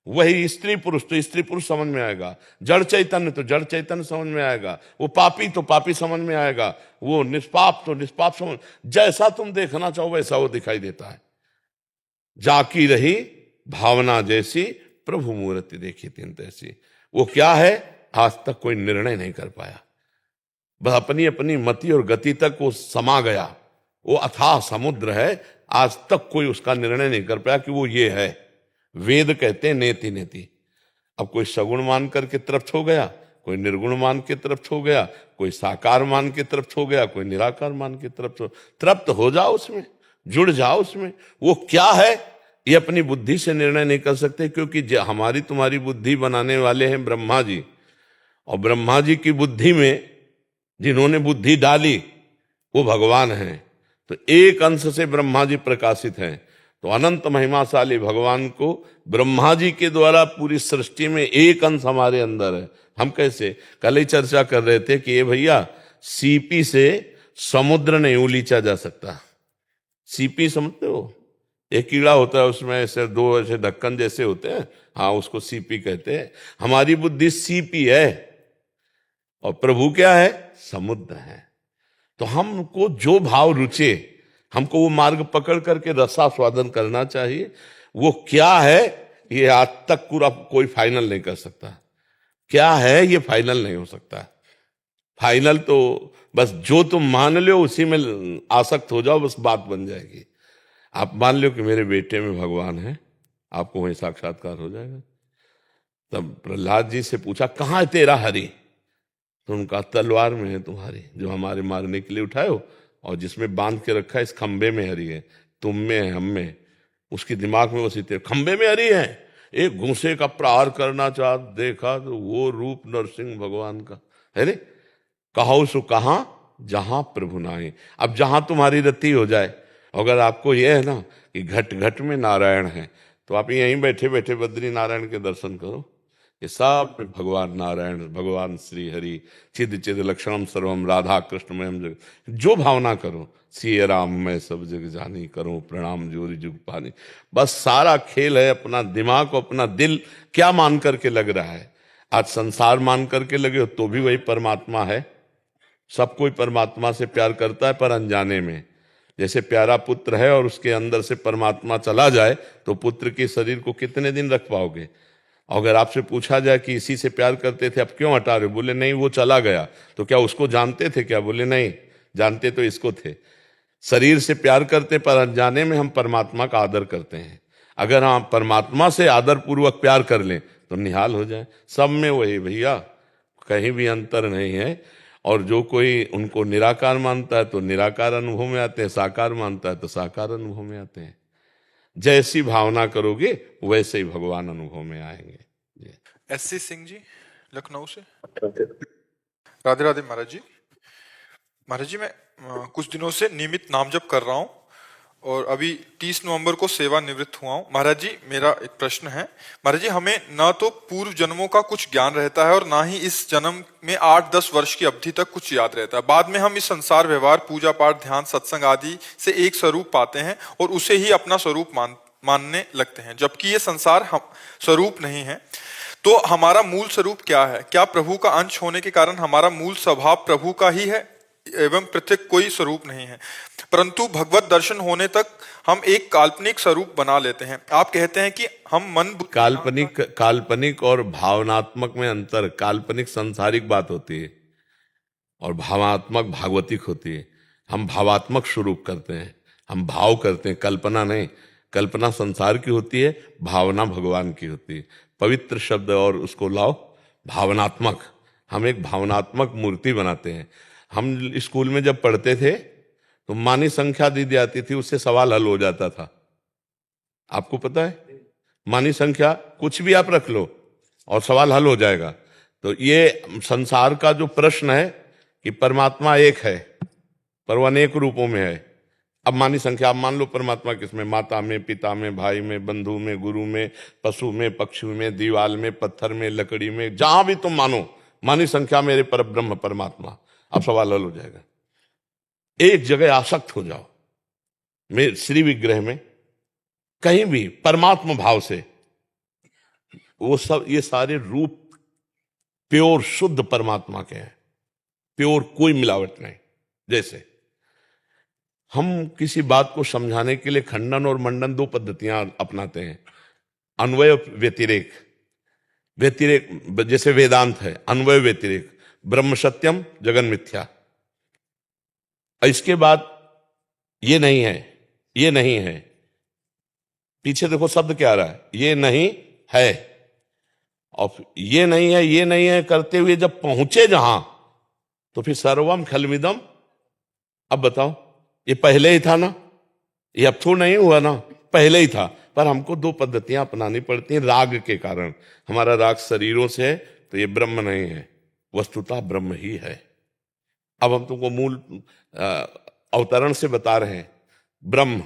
वही स्त्री पुरुष तो स्त्री पुरुष समझ में आएगा, जड़ चैतन्य तो जड़ चैतन्य समझ में आएगा, वो पापी तो पापी समझ में आएगा, वो निष्पाप तो निष्पाप समझ। जैसा तुम देखना चाहो वैसा वो दिखाई देता है। जाकी रही भावना जैसी, प्रभु मूर्ति देखी तिन तैसी। वो क्या है, आज तक कोई निर्णय नहीं कर पाया, बस अपनी अपनी मति और गति तक वो समा गया। वो अथाह समुद्र है, आज तक कोई उसका निर्णय नहीं कर पाया कि वो ये है। वेद कहते हैं नेति नेति। अब कोई सगुण मान करके तृप्त हो गया, कोई निर्गुण मान के तृप्त हो गया, कोई साकार मान के तृप्त हो गया, कोई निराकार मान के तृप्त हो जाओ उसमें, जुड़ जाओ उसमें। वो क्या है ये अपनी बुद्धि से निर्णय नहीं कर सकते, क्योंकि हमारी तुम्हारी बुद्धि बनाने वाले हैं ब्रह्मा जी, और ब्रह्मा जी की बुद्धि में जिन्होंने बुद्धि डाली वो भगवान हैं। तो एक अंश से ब्रह्मा जी प्रकाशित हैं, तो अनंत महिमाशाली भगवान को ब्रह्मा जी के द्वारा पूरी सृष्टि में एक अंश हमारे अंदर है। हम कैसे, कल ही चर्चा कर रहे थे कि ये भैया सीपी से समुद्र नहीं उलीचा जा सकता। सीपी समझते हो, एक कीड़ा होता है उसमें ऐसे 2 ऐसे ढक्कन जैसे होते हैं, हाँ उसको सीपी कहते हैं। हमारी बुद्धि सीपी है और प्रभु क्या है? समुद्र है। तो हमको जो भाव रुचे, हमको वो मार्ग पकड़ करके रसास्वादन करना चाहिए। वो क्या है ये आज तक पूरा कोई फाइनल नहीं कर सकता। क्या है ये फाइनल नहीं हो सकता। फाइनल तो बस जो तुम मान लो उसी में आसक्त हो जाओ, बस बात बन जाएगी। आप मान लो कि मेरे बेटे में भगवान है, आपको वही साक्षात्कार हो जाएगा। तब प्रहलाद जी से पूछा कहाँ है तेरा हरि? तो उनका तलवार में है तुम्हारी, जो हमारे मारने के लिए उठाए हो, और जिसमें बांध के रखा है इस खंबे में हरि है, तुम में है, हम में। उसके दिमाग में बस तेरे खंबे में हरि है। एक घूंसे का प्रहार करना चाह देखा तो वो रूप नरसिंह भगवान का है रे। कहो सो कहाँ जहां प्रभु नाई। अब जहां तुम्हारी रति हो जाए, अगर आपको यह है ना कि घट घट में नारायण है, तो आप यहीं बैठे बैठे बद्री नारायण के दर्शन करो। ये सब भगवान नारायण, भगवान श्री हरि, चिद चिद लक्षणम सर्वम राधा कृष्णमयम जग। जो भावना करो, सिय राम मैं सब जग जानी, करो प्रणाम जोरी जुग पानी। बस सारा खेल है अपना दिमाग को, अपना दिल क्या मान करके लग रहा है। आज संसार मान करके लगे हो तो भी वही परमात्मा है। सब कोई परमात्मा से प्यार करता है, पर अनजाने में। जैसे प्यारा पुत्र है और उसके अंदर से परमात्मा चला जाए, तो पुत्र के शरीर को कितने दिन रख पाओगे? अगर आपसे पूछा जाए कि इसी से प्यार करते थे, अब क्यों हटा रहे हो? बोले नहीं वो चला गया। तो क्या उसको जानते थे क्या? बोले नहीं, जानते तो इसको थे। शरीर से प्यार करते, पर अनजाने में हम परमात्मा का आदर करते हैं। अगर हम परमात्मा से आदर पूर्वक प्यार कर लें तो निहाल हो जाए। सब में वही भैया, कहीं भी अंतर नहीं है। और जो कोई उनको निराकार मानता है तो निराकार अनुभव में आते हैं, साकार मानता है तो साकार अनुभव में आते हैं। जैसी भावना करोगे वैसे ही भगवान अनुभव में आएंगे। एससी सिंह जी लखनऊ से। राधे राधे महाराज जी। महाराज जी, मैं कुछ दिनों से नियमित नाम जप कर रहा हूँ और अभी 30 नवंबर को सेवानिवृत्त हुआ हूँ। महाराज जी, मेरा एक प्रश्न है। महाराज जी, हमें ना तो पूर्व जन्मों का कुछ ज्ञान रहता है और ना ही इस जन्म में 8-10 वर्ष की अवधि तक कुछ याद रहता है। बाद में हम इस संसार व्यवहार, पूजा पाठ, ध्यान, सत्संग आदि से एक स्वरूप पाते हैं और उसे ही अपना स्वरूप मानने लगते हैं, जबकि ये संसार हम स्वरूप नहीं है। तो हमारा मूल स्वरूप क्या है? क्या प्रभु का अंश होने के कारण हमारा मूल स्वभाव प्रभु का ही है एवं पृथक कोई स्वरूप नहीं है? परंतु भगवत दर्शन होने तक हम एक काल्पनिक स्वरूप बना लेते हैं। आप कहते हैं कि हम मन काल्पनिक और भावनात्मक में अंतर। काल्पनिक सांसारिक बात होती है और भावात्मक भागवतिक होती है। हम भावात्मक स्वरूप करते हैं, हम भाव करते हैं, कल्पना नहीं। कल्पना संसार की होती है, भावना भगवान की होती है। पवित्र शब्द और उसको लाओ भावनात्मक। हम एक भावनात्मक मूर्ति बनाते हैं। हम स्कूल में जब पढ़ते थे तो मानी संख्या दी जाती थी, उससे सवाल हल हो जाता था। आपको पता है, मानी संख्या कुछ भी आप रख लो और सवाल हल हो जाएगा। तो ये संसार का जो प्रश्न है कि परमात्मा एक है पर वो अनेक रूपों में है। अब मानी संख्या आप मान लो परमात्मा किसमें? माता में, पिता में, भाई में, बंधु में, गुरु में, पशु में, पक्षी में, दीवाल में, पत्थर में, लकड़ी में, जहां भी तुम मानो मानी संख्या मेरे पर ब्रह्म परमात्मा। अब सवाल हल हो जाएगा। एक जगह आसक्त हो जाओ, मेरे श्री विग्रह में, कहीं भी परमात्मा भाव से। वो सब ये सारे रूप प्योर शुद्ध परमात्मा के हैं, प्योर, कोई मिलावट नहीं। जैसे हम किसी बात को समझाने के लिए खंडन और मंडन दो पद्धतियां अपनाते हैं। अन्वय व्यतिरेक। व्यतिरेक जैसे वेदांत है, अन्वय व्यतिरेक, ब्रह्म सत्यम जगन मिथ्या। इसके बाद ये नहीं है, ये नहीं है, पीछे देखो शब्द क्या आ रहा है, ये नहीं है। और ये नहीं है, ये नहीं है करते हुए जब पहुंचे जहां, तो फिर सर्वम खलमिदम। अब बताओ, ये पहले ही था ना, ये अब तो नहीं हुआ ना, पहले ही था। पर हमको दो पद्धतियां अपनानी पड़ती हैं राग के कारण। हमारा राग शरीरों से है, तो ये ब्रह्म नहीं है, वस्तुतः ब्रह्म ही है। अब हम तुमको मूल अवतरण से बता रहे हैं। ब्रह्म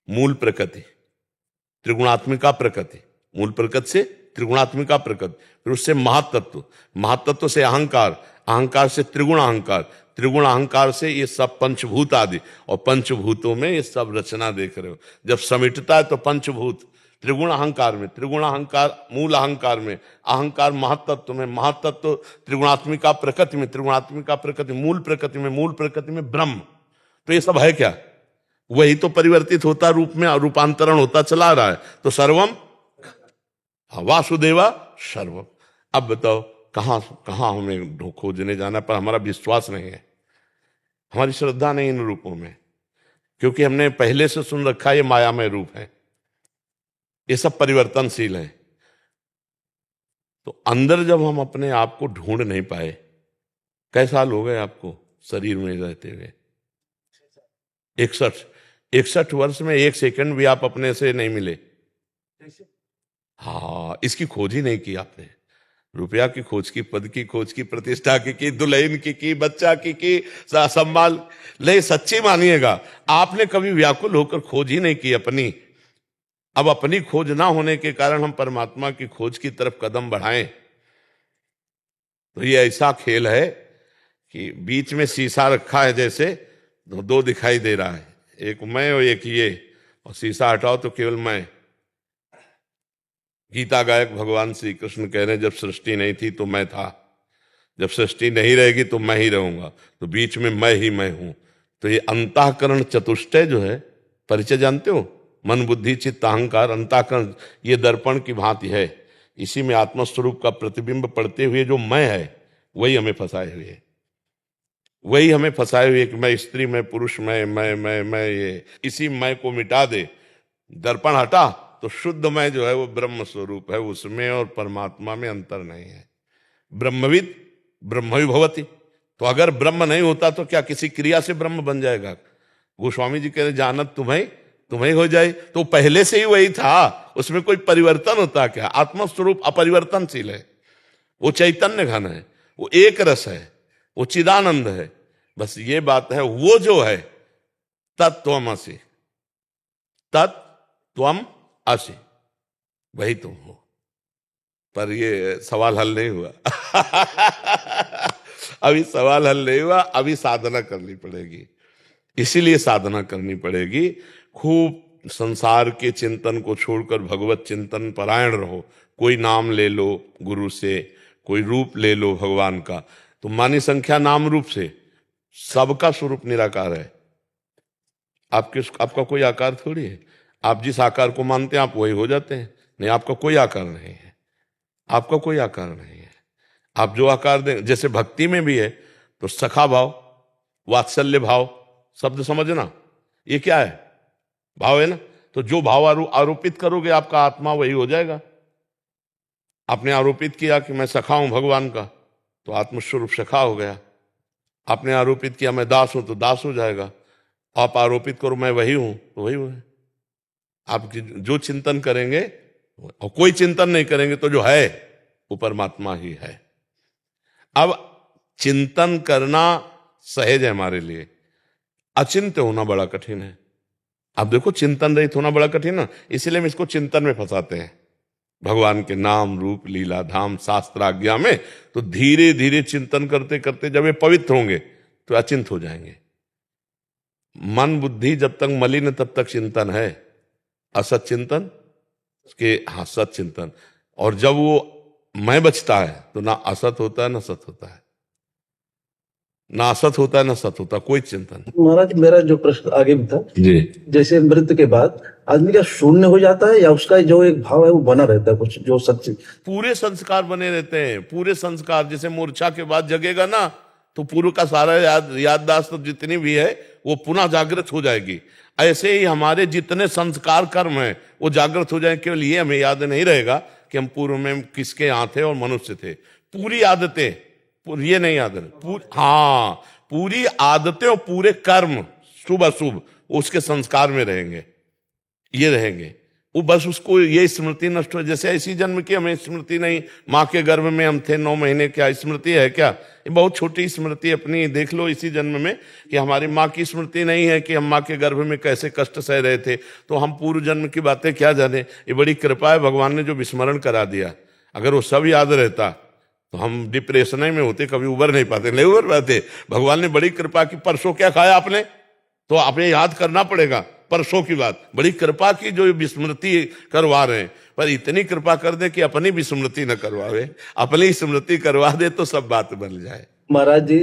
मूल प्रकृति, त्रिगुणात्मिका प्रकृति, मूल प्रकृति से त्रिगुणात्मिका प्रकृति, फिर उससे महातत्व, महातत्व से अहंकार, अहंकार से त्रिगुण अहंकार, त्रिगुण अहंकार से ये सब पंचभूत आदि, और पंचभूतों में ये सब रचना देख रहे हो। जब समिटता है तो पंचभूत, त्रिगुण अहंकार में, त्रिगुण अहंकार मूल अहंकार में, अहंकार महत्तत्व में, महत्तत्व त्रिगुणात्मिका प्रकृति में, त्रिगुणात्मिका प्रकृति मूल प्रकृति में, मूल प्रकृति में ब्रह्म। तो ये सब है क्या? वही तो परिवर्तित होता रूप में, रूपांतरण होता चला रहा है। तो सर्वम वासुदेवा सर्वम। अब बताओ कहां कहां हमें खोजने जाना, पर हमारा विश्वास नहीं है, हमारी श्रद्धा नहीं इन रूपों में, क्योंकि हमने पहले से सुन रखा ये मायामय रूप है, ये सब परिवर्तनशील है। तो अंदर जब हम अपने आप को ढूंढ नहीं पाए, कई साल हो गए आपको शरीर में रहते हुए? 61 वर्ष में 1 सेकंड भी आप अपने से नहीं मिले। हाँ, इसकी खोज ही नहीं की आपने। रुपया की खोज की, पद की खोज की, प्रतिष्ठा की, दुल्हन की, बच्चा की, सम्मान ले। सच्ची मानिएगा, आपने कभी व्याकुल होकर खोज ही नहीं की अपनी। अब अपनी खोज ना होने के कारण हम परमात्मा की खोज की तरफ कदम बढ़ाएं, तो ये ऐसा खेल है कि बीच में शीशा रखा है, जैसे दो दिखाई दे रहा है, एक मैं और एक ये, और शीशा हटाओ तो केवल मैं। गीता गायक भगवान श्री कृष्ण कह रहे हैं, जब सृष्टि नहीं थी तो मैं था, जब सृष्टि नहीं रहेगी तो मैं ही रहूंगा, तो बीच में मैं ही मैं हूं। तो ये अंतःकरण चतुष्टय जो है, परिचय जानते हो? मन बुद्धि चित्त अहंकार, अंतःकरण ये दर्पण की भांति है। इसी में आत्मस्वरूप का प्रतिबिंब पड़ते हुए जो मैं है, वही हमें फंसाए हुए है, वही हमें फंसाए हुए कि मैं स्त्री, मैं पुरुष, मैं ये। इसी मैं को मिटा दे, दर्पण हटा, तो शुद्ध मैं जो है वो ब्रह्म स्वरूप है, उसमें और परमात्मा में अंतर नहीं है। ब्रह्मविद ब्रह्म भवति। तो अगर ब्रह्म नहीं होता तो क्या किसी क्रिया से ब्रह्म बन जाएगा? गोस्वामी जी कह रहे जानत तुम्हें हो जाए, तो पहले से ही वही था, उसमें कोई परिवर्तन होता क्या? आत्मस्वरूप अपरिवर्तनशील है, वो चैतन्य घन है, वो एक रस है, वो चिदानंद है। बस ये बात है, वो जो है तत्त्वमसि, तत्त्वम असि, वही तुम हो। पर ये सवाल हल नहीं हुआ अभी सवाल हल नहीं हुआ, अभी साधना करनी पड़ेगी। इसीलिए साधना करनी पड़ेगी, खूब संसार के चिंतन को छोड़कर भगवत चिंतन परायण रहो। कोई नाम ले लो गुरु से, कोई रूप ले लो भगवान का, तो मानी संख्या नाम रूप से सबका स्वरूप निराकार है। आपका कोई आकार थोड़ी है, आप जिस आकार को मानते हैं आप वही हो जाते हैं। नहीं, आपका कोई आकार नहीं है, आपका कोई आकार नहीं है। आप जो आकार दें, जैसे भक्ति में भी है तो सखा भाव, वात्सल्य भाव, शब्द समझना, ये क्या है? भाव है ना। तो जो भाव आरोपित करोगे आपका आत्मा वही हो जाएगा। आपने आरोपित किया कि मैं सखा हूं भगवान का, तो आत्मस्वरूप सखा हो गया। आपने आरोपित किया मैं दास हूं, तो दास हो जाएगा। आप आरोपित करो मैं वही हूं, तो वही हुआ। आप जो चिंतन करेंगे, और कोई चिंतन नहीं करेंगे तो जो है वो परमात्मा ही है। अब चिंतन करना सहज है हमारे लिए, अचिंत्य होना बड़ा कठिन है। अब देखो, चिंतन रहित होना बड़ा कठिन है, इसलिए हम इसको चिंतन में फंसाते हैं। भगवान के नाम रूप लीला धाम शास्त्र आज्ञा में तो धीरे धीरे चिंतन करते करते जब ये पवित्र होंगे तो अचिंत हो जाएंगे। मन बुद्धि जब तक मलिन तब तक चिंतन है, असत चिंतन के हाँ सत चिंतन। और जब वो मैं बचता है तो ना असत होता है ना सत होता है, ना असत होता है ना सत होता, कोई चिंतन। महाराज मेरा जो प्रश्न आगे भी था जी, जैसे मृत्यु के बाद आदमी का शून्य हो जाता है या उसका जो एक भाव है वो बना रहता है, कुछ जो सच्ची? पूरे संस्कार बने रहते हैं, पूरे संस्कार। जैसे मूर्छा के बाद जगेगा ना तो पूर्व का सारा याददाश्त जितनी भी है वो पुनः जागृत हो जाएगी। ऐसे ही हमारे जितने संस्कार कर्म हैं वो जागृत हो जाएंगे। केवल ये हमें याद नहीं रहेगा कि हम पूर्व में किसके यहाँ थे और मनुष्य थे। पूरी आदतें, ये नहीं याद है, हाँ पूरी आदतें और पूरे कर्म शुभ अशुभ उसके संस्कार में रहेंगे, ये रहेंगे। वो बस उसको ये स्मृति नष्ट हो। जैसे इसी जन्म की हमें स्मृति नहीं, माँ के गर्भ में हम थे 9 महीने, क्या स्मृति है क्या? ये बहुत छोटी स्मृति अपनी देख लो इसी जन्म में कि हमारी माँ की स्मृति नहीं है कि हम माँ के गर्भ में कैसे कष्ट सह रहे थे। तो हम पूर्व जन्म की बातें क्या जाने। ये बड़ी कृपा है भगवान ने जो विस्मरण करा दिया। अगर वो सब याद रहता तो हम डिप्रेशन में होते, कभी उबर नहीं पाते, नहीं उबर पाते। भगवान ने बड़ी कृपा की, परसों क्या खाया आपने तो आपने याद करना पड़ेगा। परसों की बात, बड़ी कृपा की जो विस्मृति करवा रहे हैं, पर इतनी कृपा कर दे कि अपनी विस्मृति न करवावे, अपनी स्मृति करवा दे तो सब बात बन जाए। महाराज जी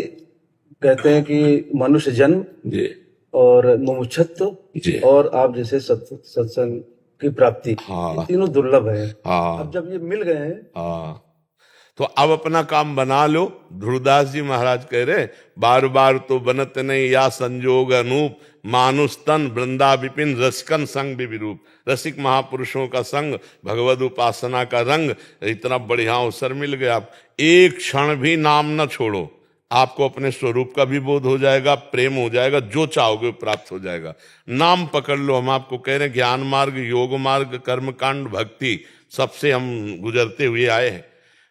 कहते हैं कि मनुष्य जन्म जी और मुमुक्षुत्व जी और आप जैसे सत्संग की प्राप्ति, हाँ। ये तीनों दुर्लभ है। हाँ अब जब ये मिल गए हैं हाँ, तो अब अपना काम बना लो। ध्रुवदास जी महाराज कह रहे, बार बार तो बनत नहीं या संजोग अनूप, मानुष तन वृंदा विपिन रसिकन संग विरूप। रसिक महापुरुषों का संग, भगवद उपासना का रंग, इतना बढ़िया अवसर मिल गया। आप एक क्षण भी नाम न छोड़ो, आपको अपने स्वरूप का भी बोध हो जाएगा, प्रेम हो जाएगा, जो चाहोगे प्राप्त हो जाएगा। नाम पकड़ लो। हम आपको कह रहे हैं ज्ञान मार्ग, योग मार्ग, कर्मकांड, भक्ति, सबसे हम गुजरते हुए आए हैं।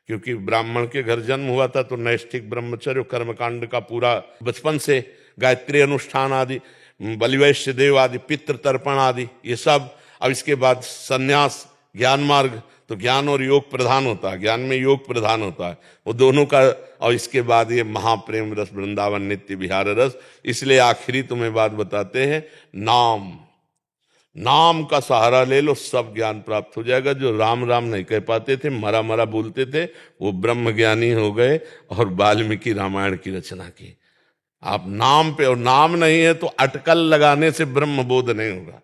क्योंकि ब्राह्मण के घर जन्म हुआ था तो नैष्ठिक ब्रह्मचर्य, कर्मकांड का पूरा बचपन से, गायत्री अनुष्ठान आदि, बलिवैश्य देव आदि, पितृ तर्पण आदि, ये सब। अब इसके बाद सन्यास, ज्ञान मार्ग, तो ज्ञान और योग प्रधान होता है, ज्ञान में योग प्रधान होता है, वो दोनों का। और इसके बाद ये महाप्रेम रस, वृंदावन नित्य विहार रस। इसलिए आखिरी तुम्हें बात बताते हैं, नाम, नाम का सहारा ले लो, सब ज्ञान प्राप्त हो जाएगा। जो राम राम नहीं कह पाते थे, मरा मरा बोलते थे, वो ब्रह्म ज्ञानी हो गए और वाल्मीकि रामायण की रचना की। आप नाम पे, और नाम नहीं है तो अटकल लगाने से ब्रह्म बोध नहीं होगा।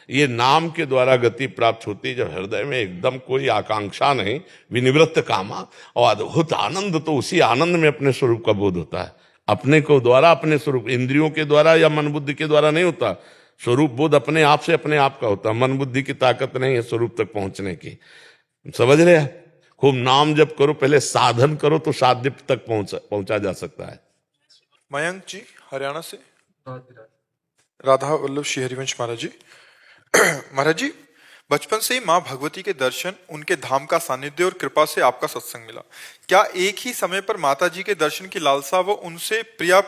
ये नाम के द्वारा गति प्राप्त होती है, जब हृदय में एकदम कोई आकांक्षा नहीं, विनिवृत्त कामा, और अद्भुत आनंद, तो उसी आनंद में अपने स्वरूप का बोध होता है। अपने को द्वारा, अपने स्वरूप, इंद्रियों के द्वारा या मन बुद्धि के द्वारा नहीं होता। स्वरूप बोध अपने आप से अपने आप का होता है। मन बुद्धि की ताकत नहीं है स्वरूप तक पहुंचने की। समझ रहे हैं? खूब नाम जप करो, पहले साधन करो तो साध्य तक पहुंचा जा सकता है। मयंक जी हरियाणा से। राधा वल्लभ श्री हरिवंश महाराज जी। महाराज जी, बचपन से ही माँ भगवती के दर्शन, उनके धाम का सानिध्य और कृपा से आपका सत्संग मिला। क्या एक ही समय पर माता जी के दर्शन की लालसा व उनसे प्रिया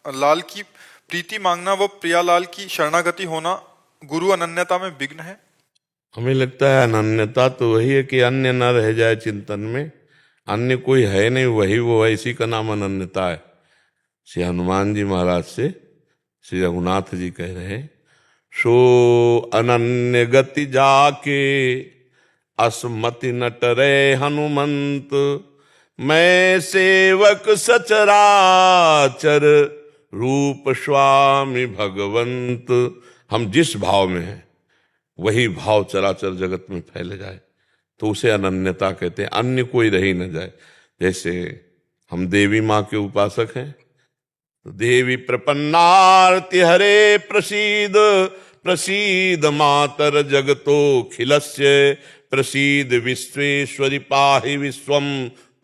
लाल की प्रीति मांगना व प्रिया लाल की शरणागति होना गुरु अनन्यता में विघ्न है? हमें लगता है अनन्यता तो वही है कि अन्य न रह जाए चिंतन में। अन्य कोई है नहीं, वही वो है, इसी का नाम अनन्यता है। श्री हनुमान जी महाराज से श्री रघुनाथ जी कह रहे हैं, सो अनन्य गति जाके असमति न टरे हनुमंत, मैं सेवक सचराचर रूप स्वामी भगवंत। हम जिस भाव में हैं वही भाव चराचर जगत में फैल जाए तो उसे अनन्यता कहते हैं। अन्य कोई रह ही न जाए। जैसे हम देवी माँ के उपासक हैं तो देवी प्रपन्नार्ति हरे प्रसीद, प्रसीद मातर जगतो खिलस्य, प्रसीद विश्वेश्वरी पाहि विश्वम,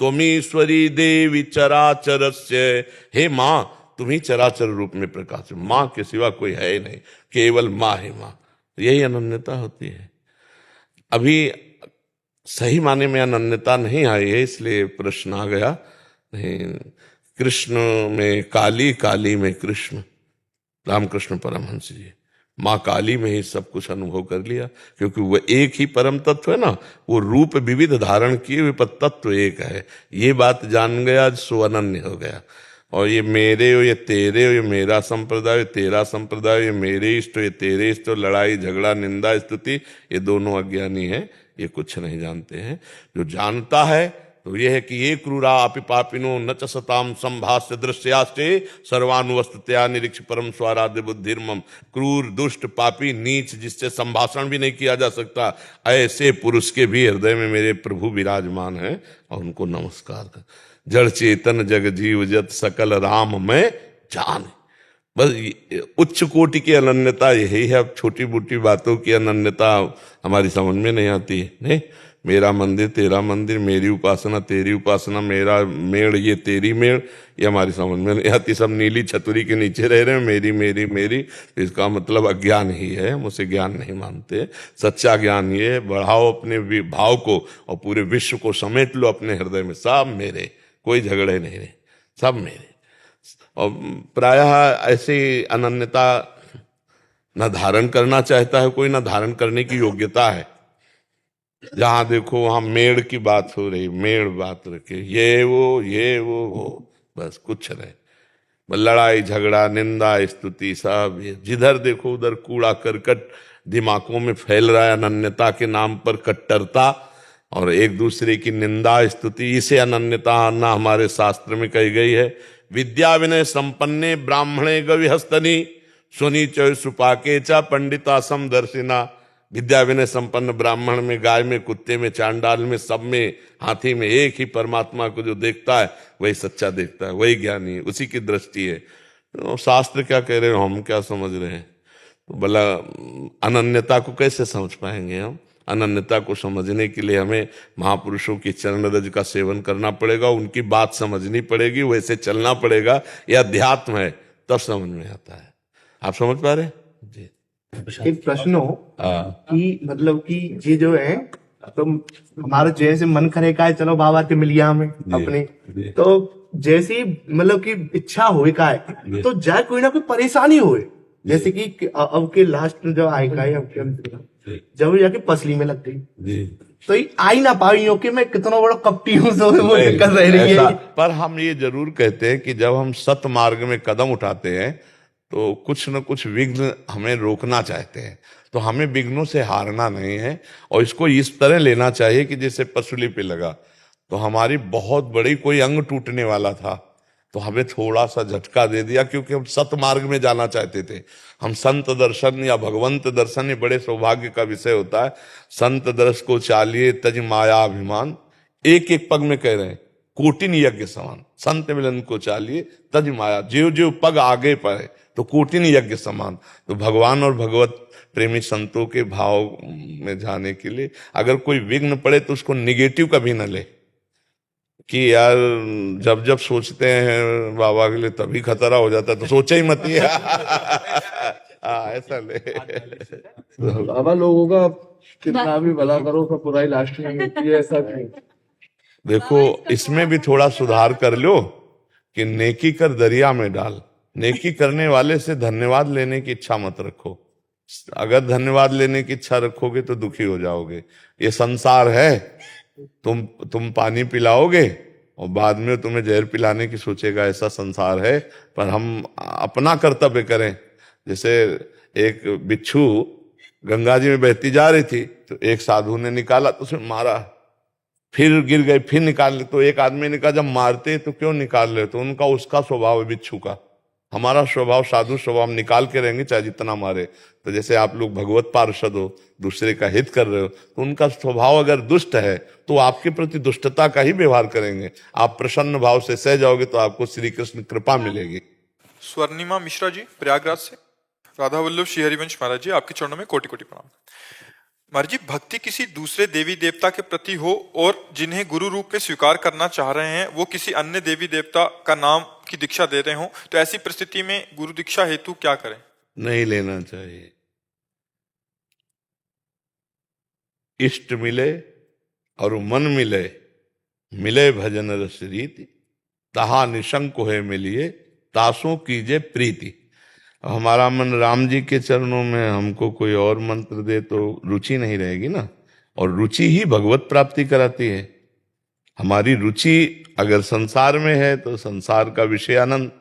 त्वमीश्वरी देवी चराचरस्य। हे माँ, तुम ही चराचर रूप में प्रकाश, माँ के सिवा कोई है ही नहीं, केवल माँ है माँ। यही अनन्यता होती है। अभी सही माने में अनन्यता नहीं आई है, इसलिए प्रश्न आ गया। नहीं, कृष्ण में काली, काली में कृष्ण, रामकृष्ण परमहंस जी। माँ काली में ही सब कुछ अनुभव कर लिया, क्योंकि वो एक ही परम तत्व है ना। वो रूप विविध धारण किए हुए पर तत्व एक है। ये बात जान गया, सो अनन्य हो गया। और ये मेरे हो, ये तेरे हो, ये मेरा संप्रदाय, ये तेरा संप्रदाय, ये मेरे इष्ट, ये तेरे इष्ट, लड़ाई झगड़ा निंदा स्तुति, ये दोनों अज्ञानी हैं, ये कुछ नहीं जानते हैं। जो जानता है तो ये है कि ये क्रूरा अपि पापिनो न च सताम संभाष्य दृश्यास्ते सर्वानुवस्तुतया निरीक्ष परम स्वाराध्य बुद्धिर्मम। क्रूर दुष्ट पापी नीच जिससे संभाषण भी नहीं किया जा सकता, ऐसे पुरुष के भी हृदय में मेरे प्रभु विराजमान हैं और उनको नमस्कार कर। जड़ चेतन जग जीव जत सकल राम में जान। बस उच्च कोटि की अनन्यता यही है। अब छोटी मोटी बातों की अनन्यता हमारी समझ में नहीं आती है। नहीं, मेरा मंदिर तेरा मंदिर, मेरी उपासना तेरी उपासना, मेरा मेड़ ये तेरी मेड़, ये हमारी समझ में नहीं आती। सब नीली छतरी के नीचे रह रहे हैं, मेरी मेरी मेरी। तो इसका मतलब अज्ञान ही है, हम उसे ज्ञान नहीं मानते। सच्चा ज्ञान ये है, बढ़ाओ अपने भाव को और पूरे विश्व को समेट लो अपने हृदय में। सब मेरे, कोई झगड़े नहीं रहे, सब मेरे। और प्रायः ऐसी अनन्यता न धारण करना चाहता है कोई, न धारण करने की योग्यता है। जहां देखो वहां मेड़ की बात हो रही, मेड़ बात रखे, ये वो बस कुछ नहीं। लड़ाई झगड़ा निंदा स्तुति सब ये जिधर देखो उधर कूड़ा करकट दिमागों में फैल रहा है। अनन्यता के नाम पर कट्टरता और एक दूसरे की निंदा स्तुति, इसे अनन्यता आना हमारे शास्त्र में कही गई है। विद्या विनय संपन्ने ब्राह्मणे गविहस्तनी सुनी चय सुपाके चा पंडिता समदर्शिना। विद्या विनय संपन्न ब्राह्मण में, गाय में, कुत्ते में, चांडाल में, सब में, हाथी में एक ही परमात्मा को जो देखता है वही सच्चा देखता है, वही ज्ञानी है, उसी की दृष्टि है। तो शास्त्र क्या कह रहे हो, हम क्या समझ रहे हैं? तो भला अनन्यता को कैसे समझ पाएंगे हम? अनन्यता को समझने के लिए हमें महापुरुषों की चरण रज का सेवन करना पड़ेगा, उनकी बात समझनी पड़ेगी, वैसे चलना पड़ेगा। यह अध्यात्म है, तब समझ में आता है। आप समझ पा रहे हैं जी? एक प्रश्न हो कि मतलब कि ये जो है तो हमारा जैसे मन करे का है चलो बाबा के मिलिया में अपने, तो जैसे ही मतलब कि इच्छा होए का है तो जाए कोई ना कोई परेशानी होए, जैसे कि अब के लास्ट में जब आएगा अब के जब जाके पसली में लग गई तो ये आई ना पाई हो कि मैं कितना बड़ा कपटी हूँ, तो वो दिक्कत रह रही है। पर हम ये जरूर कहते हैं कि जब हम सत मार्ग में कदम उठाते हैं तो कुछ न कुछ विघ्न हमें रोकना चाहते हैं, तो हमें विघ्नों से हारना नहीं है और इसको इस तरह लेना चाहिए कि जैसे पसुली पे लगा तो हमारी बहुत बड़ी कोई अंग टूटने वाला था तो हमें थोड़ा सा झटका दे दिया, क्योंकि हम सत मार्ग में जाना चाहते थे। हम संत दर्शन या भगवंत दर्शन, ये बड़े सौभाग्य का विषय होता है। संत दर्श को चालिए तज माया अभिमान, एक एक पग में कह रहे हैं कोटिन यज्ञ समान। संत मिलन को चालिए तज माया, जीव जीव पग आगे पड़े तो कोटिन यज्ञ समान। तो भगवान और भगवत प्रेमी संतों के भाव में जाने के लिए अगर कोई विघ्न पड़े तो उसको निगेटिव कभी न ले कि यार जब जब सोचते हैं बाबा के लिए तभी खतरा हो जाता है, तो सोचा ही मत ही ऐसा ले। बाबा लोगों का कितना भी भला करो तो बुराई लास्ट में मिलती है, ऐसा क्यों? देखो इसमें भी थोड़ा सुधार कर लो कि नेकी कर दरिया में डाल। नेकी करने वाले से धन्यवाद लेने की इच्छा मत रखो। अगर धन्यवाद लेने की इच्छा रखोगे तो दुखी हो जाओगे। ये संसार है, तुम पानी पिलाओगे और बाद में तुम्हें जहर पिलाने की सोचेगा, ऐसा संसार है। पर हम अपना कर्तव्य करें। जैसे एक बिच्छू गंगा जी में बहती जा रही थी तो एक साधु ने निकाला तो उसमें मारा, फिर गिर गई, फिर निकाल ले। तो एक आदमी ने कहा जब मारते तो क्यों निकाल ले? तो उनका उसका स्वभाव है बिच्छू का, हमारा स्वभाव साधु स्वभाव, हम निकाल के रहेंगे चाहे जितना मारे। तो जैसे आप लोग भगवत पार्षद हो, दूसरे का हित कर रहे हो, तो उनका स्वभाव अगर दुष्ट है तो आपके प्रति दुष्टता का ही व्यवहार करेंगे। आप प्रसन्न भाव से सह जाओगे तो आपको श्री कृष्ण कृपा मिलेगी। स्वर्णिमा मिश्रा जी प्रयागराज से। राधा वल्लभ श्री हरिवंश महाराज जी, आपके चरणों में कोटि कोटि प्रणाम। महाराज जी, भक्ति किसी दूसरे देवी देवता के प्रति हो और जिन्हें गुरु रूप में स्वीकार करना चाह रहे हैं वो किसी अन्य देवी देवता का नाम की दीक्षा दे रहे हो, तो ऐसी परिस्थिति में गुरु दीक्षा हेतु क्या करें? नहीं लेना चाहिए। इष्ट मिले और मन मिले, मिले भजन रस रीति, तहा निशंक है मिलिए, तासों कीजे प्रीति। हमारा मन राम जी के चरणों में, हमको कोई और मंत्र दे तो रुचि नहीं रहेगी ना, और रुचि ही भगवत प्राप्ति कराती है। हमारी रुचि अगर संसार में है तो संसार का विषय आनंद,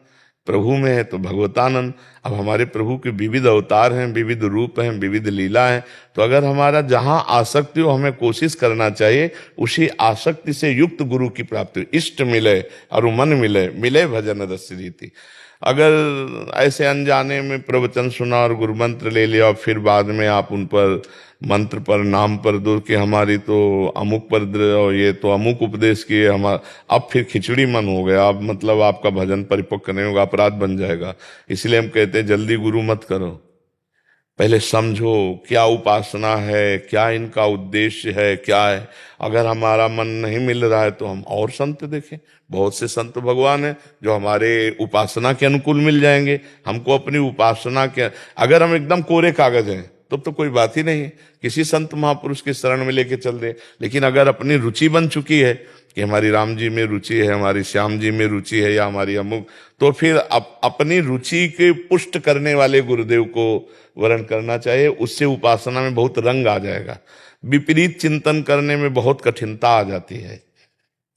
प्रभु में है तो भगवतानंद। अब हमारे प्रभु के विविध अवतार हैं, विविध रूप हैं, विविध लीला हैं, तो अगर हमारा जहां आसक्ति हो हमें कोशिश करना चाहिए उसी आसक्ति से युक्त गुरु की प्राप्ति। इष्ट मिले और मन मिले, मिले भजन रस रीति। अगर ऐसे अनजाने में प्रवचन सुना और गुरु मंत्र ले लिया और फिर बाद में आप उन पर मंत्र पर नाम पर दो कि हमारी तो अमुक पर और ये तो अमुक उपदेश किए हमारा, अब फिर खिचड़ी मन हो गया, अब मतलब आपका भजन परिपक्व नहीं होगा, अपराध बन जाएगा। इसलिए हम कहते हैं जल्दी गुरु मत करो, पहले समझो क्या उपासना है, क्या इनका उद्देश्य है, क्या है। अगर हमारा मन नहीं मिल रहा है तो हम और संत देखें। बहुत से संत भगवान हैं जो हमारे उपासना के अनुकूल मिल जाएंगे। हमको अपनी उपासना के, अगर हम एकदम कोरे कागज हैं तो कोई बात ही नहीं है, किसी संत महापुरुष के शरण में लेके चल दे। लेकिन अगर अपनी रुचि बन चुकी है कि हमारी राम जी में रुचि है, हमारी श्याम जी में रुचि है या हमारी अमुक, तो फिर अपनी रुचि के पुष्ट करने वाले गुरुदेव को वरण करना चाहिए। उससे उपासना में बहुत रंग आ जाएगा। विपरीत चिंतन करने में बहुत कठिनता आ जाती है।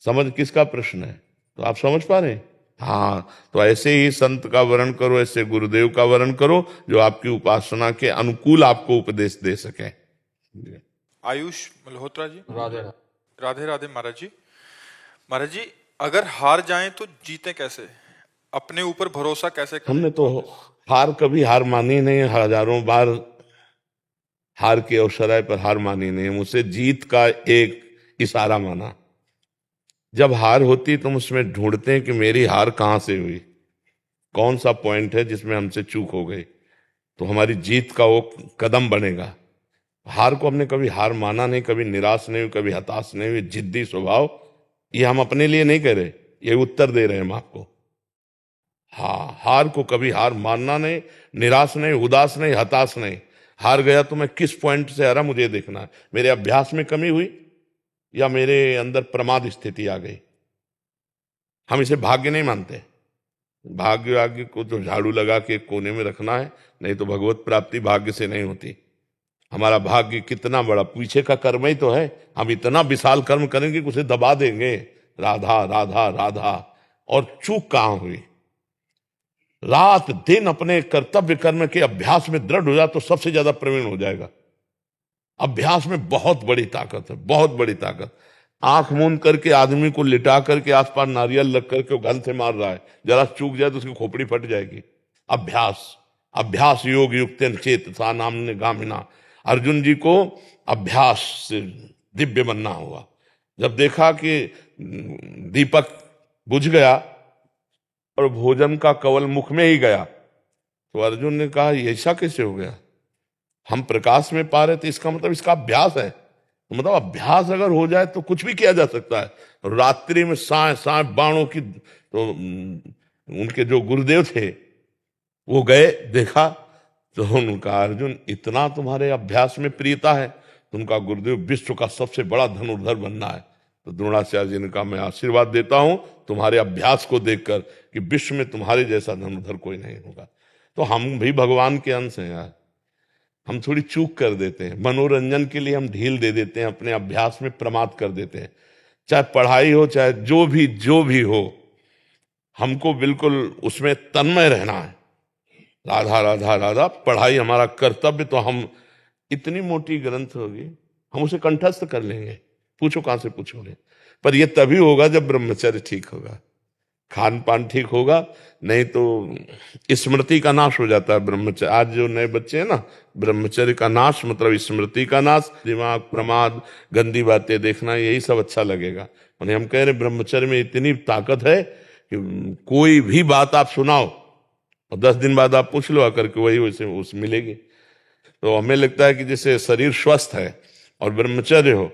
समझ किसका प्रश्न है? तो आप समझ पा रहे हैं? हाँ, तो ऐसे ही संत का वर्ण करो, ऐसे गुरुदेव का वर्ण करो जो आपकी उपासना के अनुकूल आपको उपदेश दे सके। आयुष मल्होत्रा जी। राधे राधे महाराज जी। महाराज जी, अगर हार जाएं तो जीते कैसे? अपने ऊपर भरोसा कैसे करें? हमने तो हार कभी हार मानी नहीं, हजारों बार हार के अवसराय पर हार मानी नहीं, मुझसे जीत का एक इशारा माना। जब हार होती तो हम उसमें ढूंढते हैं कि मेरी हार कहां से हुई, कौन सा पॉइंट है जिसमें हमसे चूक हो गई, तो हमारी जीत का वो कदम बनेगा। हार को हमने कभी हार माना नहीं, कभी निराश नहीं हुई, कभी हताश नहीं हुई। जिद्दी स्वभाव, ये हम अपने लिए नहीं कह रहे, ये उत्तर दे रहे हैं हम आपको। हाँ, हार को कभी हार मानना नहीं, निराश नहीं, उदास नहीं, हताश नहीं। हार गया तो मैं किस पॉइंट से हारा मुझे देखना है, मेरे अभ्यास में कमी हुई या मेरे अंदर प्रमाद स्थिति आ गई। हम इसे भाग्य नहीं मानते। भाग्य को तो झाड़ू लगा के कोने में रखना है, नहीं तो भगवत प्राप्ति भाग्य से नहीं होती। हमारा भाग्य कितना बड़ा, पीछे का कर्म ही तो है। हम इतना विशाल कर्म करेंगे कि उसे दबा देंगे, राधा राधा राधा, और चूक कहां हुई। रात दिन अपने कर्तव्य कर्म के अभ्यास में दृढ़ हो जाए तो सबसे ज्यादा प्रवीण हो जाएगा। अभ्यास में बहुत बड़ी ताकत है, बहुत बड़ी ताकत। आंख मूंद करके आदमी को लिटा करके आसपास नारियल रख करके गन से मार रहा है, जरा चूक जाए तो उसकी खोपड़ी फट जाएगी। अभ्यास योग युक्त चेत सा नाम गामिना। अर्जुन जी को अभ्यास से दिव्य बनना हुआ। जब देखा कि दीपक बुझ गया और भोजन का कवल मुख में ही गया, तो अर्जुन ने कहा ये ऐसा कैसे हो गया, हम प्रकाश में पा रहे थे, इसका मतलब इसका अभ्यास है। तो मतलब अभ्यास अगर हो जाए तो कुछ भी किया जा सकता है। रात्रि में साए साए बाणों की, तो उनके जो गुरुदेव थे वो गए, देखा तो उनका अर्जुन इतना तुम्हारे अभ्यास में प्रियता है, तो उनका गुरुदेव विश्व का सबसे बड़ा धनुर्धर बनना है। तो द्रोणाचार्य जी ने कहा मैं आशीर्वाद देता हूं तुम्हारे अभ्यास को देखकर कि विश्व में तुम्हारे जैसा धनुर्धर कोई नहीं होगा। तो हम भी भगवान के अंश हैं यार, हम थोड़ी चूक कर देते हैं, मनोरंजन के लिए हम ढील दे देते हैं, अपने अभ्यास में प्रमाद कर देते हैं। चाहे पढ़ाई हो चाहे जो भी हो, हमको बिल्कुल उसमें तन्मय रहना है। राधा राधा राधा पढ़ाई हमारा कर्तव्य, तो हम इतनी मोटी ग्रंथ होगी हम उसे कंठस्थ कर लेंगे, पूछो कहां से पूछोगे। पर यह तभी होगा जब ब्रह्मचर्य ठीक होगा, खान पान ठीक होगा, नहीं तो स्मृति का नाश हो जाता है ब्रह्मचर्य। आज जो नए बच्चे हैं ना, ब्रह्मचर्य का नाश मतलब स्मृति का नाश, दिमाग प्रमाद, गंदी बातें देखना, यही सब अच्छा लगेगा। उन्हें हम कह रहे ब्रह्मचर्य में इतनी ताकत है कि कोई भी बात आप सुनाओ और 10 दिन बाद आप पूछ लो आकर के, वही वैसे उस मिलेगी। तो हमें लगता है कि जैसे शरीर स्वस्थ है और ब्रह्मचर्य हो,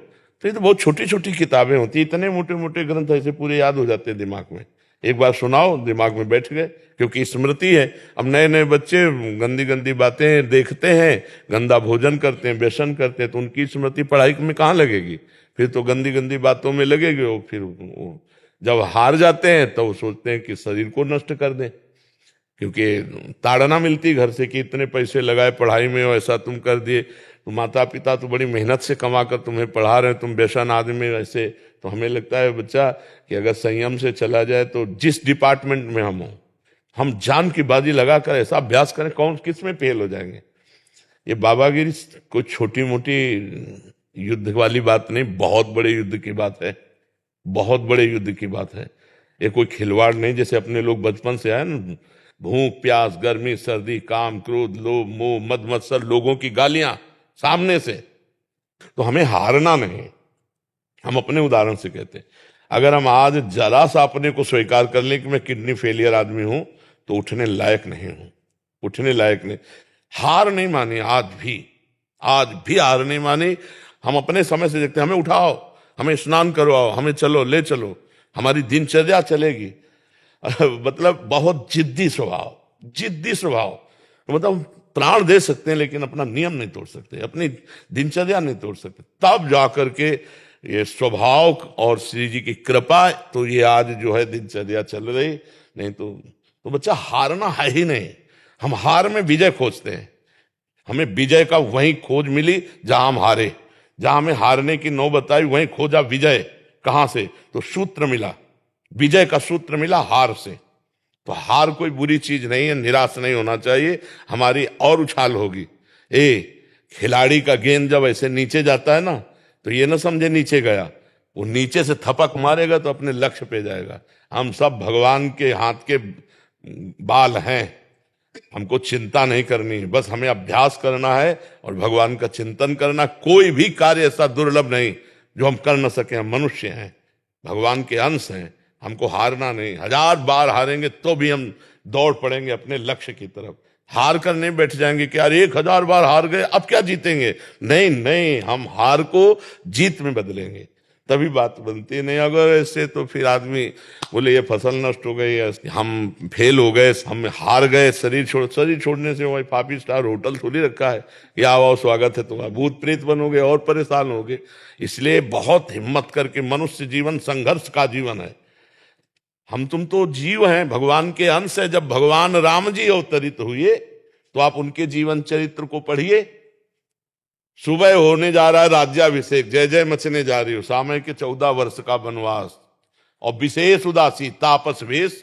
तो ये तो बहुत छोटी छोटी किताबें होती, इतने मोटे मोटे ग्रंथ ऐसे पूरे याद हो जाते हैं दिमाग में। एक बार सुनाओ दिमाग में बैठ गए, क्योंकि स्मृति है। अब नए नए बच्चे गंदी गंदी बातें देखते हैं, गंदा भोजन करते हैं, व्यसन करते हैं, तो उनकी स्मृति पढ़ाई में कहाँ लगेगी, फिर तो गंदी गंदी बातों में लगेगी। वो फिर जब हार जाते हैं तो सोचते हैं कि शरीर को नष्ट कर दें, क्योंकि ताड़ना मिलती घर से कि इतने पैसे लगाए पढ़ाई में और ऐसा तुम कर दिए। तो माता पिता तो बड़ी मेहनत से कमा कर तुम्हें पढ़ा रहे हैं, तुम व्यसन आदमी ऐसे। तो हमें लगता है बच्चा कि अगर संयम से चला जाए तो जिस डिपार्टमेंट में हम हो, हम जान की बाजी लगाकर ऐसा अभ्यास करें, कौन किस में फेल हो जाएंगे। ये बाबागिरी कोई छोटी मोटी युद्ध वाली बात नहीं, बहुत बड़े युद्ध की बात है, बहुत बड़े युद्ध की बात है। ये कोई खिलवाड़ नहीं, जैसे अपने लोग बचपन से आए ना, भूख प्यास गर्मी सर्दी काम क्रोध लोभ मोह मद मत्सर, लोगों की गालियां सामने से। तो हमें हारना नहीं। हम अपने उदाहरण से कहते हैं, अगर हम आज जरा सा अपने को स्वीकार कर लें कि मैं किडनी फेलियर आदमी हूं, तो उठने लायक नहीं हूं, उठने लायक नहीं। हार नहीं मानी, आज भी हार नहीं मानी। हम अपने समय से देखते हैं, हमें उठाओ, हमें स्नान करवाओ, हमें चलो ले चलो, हमारी दिनचर्या चलेगी। मतलब बहुत जिद्दी स्वभाव, मतलब प्राण दे सकते हैं लेकिन अपना नियम नहीं तोड़ सकते, अपनी दिनचर्या नहीं तोड़ सकते। तब जाकर के ये स्वभाव और श्री जी की कृपा, तो ये आज जो है दिनचर्या चल रही। नहीं तो बच्चा हारना है ही नहीं। हम हार में विजय खोजते हैं, हमें विजय का वहीं खोज मिली जहां हम हारे। जहां हमें हारने की नौबत आई वहीं खोजा विजय। कहां से? तो सूत्र मिला, विजय का सूत्र मिला हार से। तो हार कोई बुरी चीज नहीं है, निराश नहीं होना चाहिए, हमारी और उछाल होगी। खिलाड़ी का गेंद जब ऐसे नीचे जाता है ना, तो ये ना समझे नीचे गया, वो नीचे से थपक मारेगा तो अपने लक्ष्य पे जाएगा। हम सब भगवान के हाथ के बाल हैं, हमको चिंता नहीं करनी है, बस हमें अभ्यास करना है और भगवान का चिंतन करना। कोई भी कार्य ऐसा दुर्लभ नहीं जो हम कर न सके। हम मनुष्य हैं, भगवान के अंश हैं, हमको हारना नहीं। 1000 बार हारेंगे तो भी हम दौड़ पड़ेंगे अपने लक्ष्य की तरफ। हार कर नहीं बैठ जाएंगे कि यार 1000 बार हार गए अब क्या जीतेंगे, नहीं नहीं, हम हार को जीत में बदलेंगे, तभी बात बनती नहीं। अगर ऐसे तो फिर आदमी बोले ये फसल नष्ट हो गई, हम फेल हो गए, हम हार गए, शरीर छोड़ने से वही 5 स्टार होटल थोड़ी रखा है, या आओ स्वागत है तुम्हारा, भूत प्रेत बनोगे और परेशान होगे। इसलिए बहुत हिम्मत करके, मनुष्य जीवन संघर्ष का जीवन है। हम तुम तो जीव हैं, भगवान के अंश है। जब भगवान राम जी अवतरित हुए तो आप उनके जीवन चरित्र को पढ़िए। सुबह होने जा रहा है राज्याभिषेक, जय जय मचने जा रही हो, सामय के 14 वर्ष का वनवास, और विशेष उदासी, तापस वेश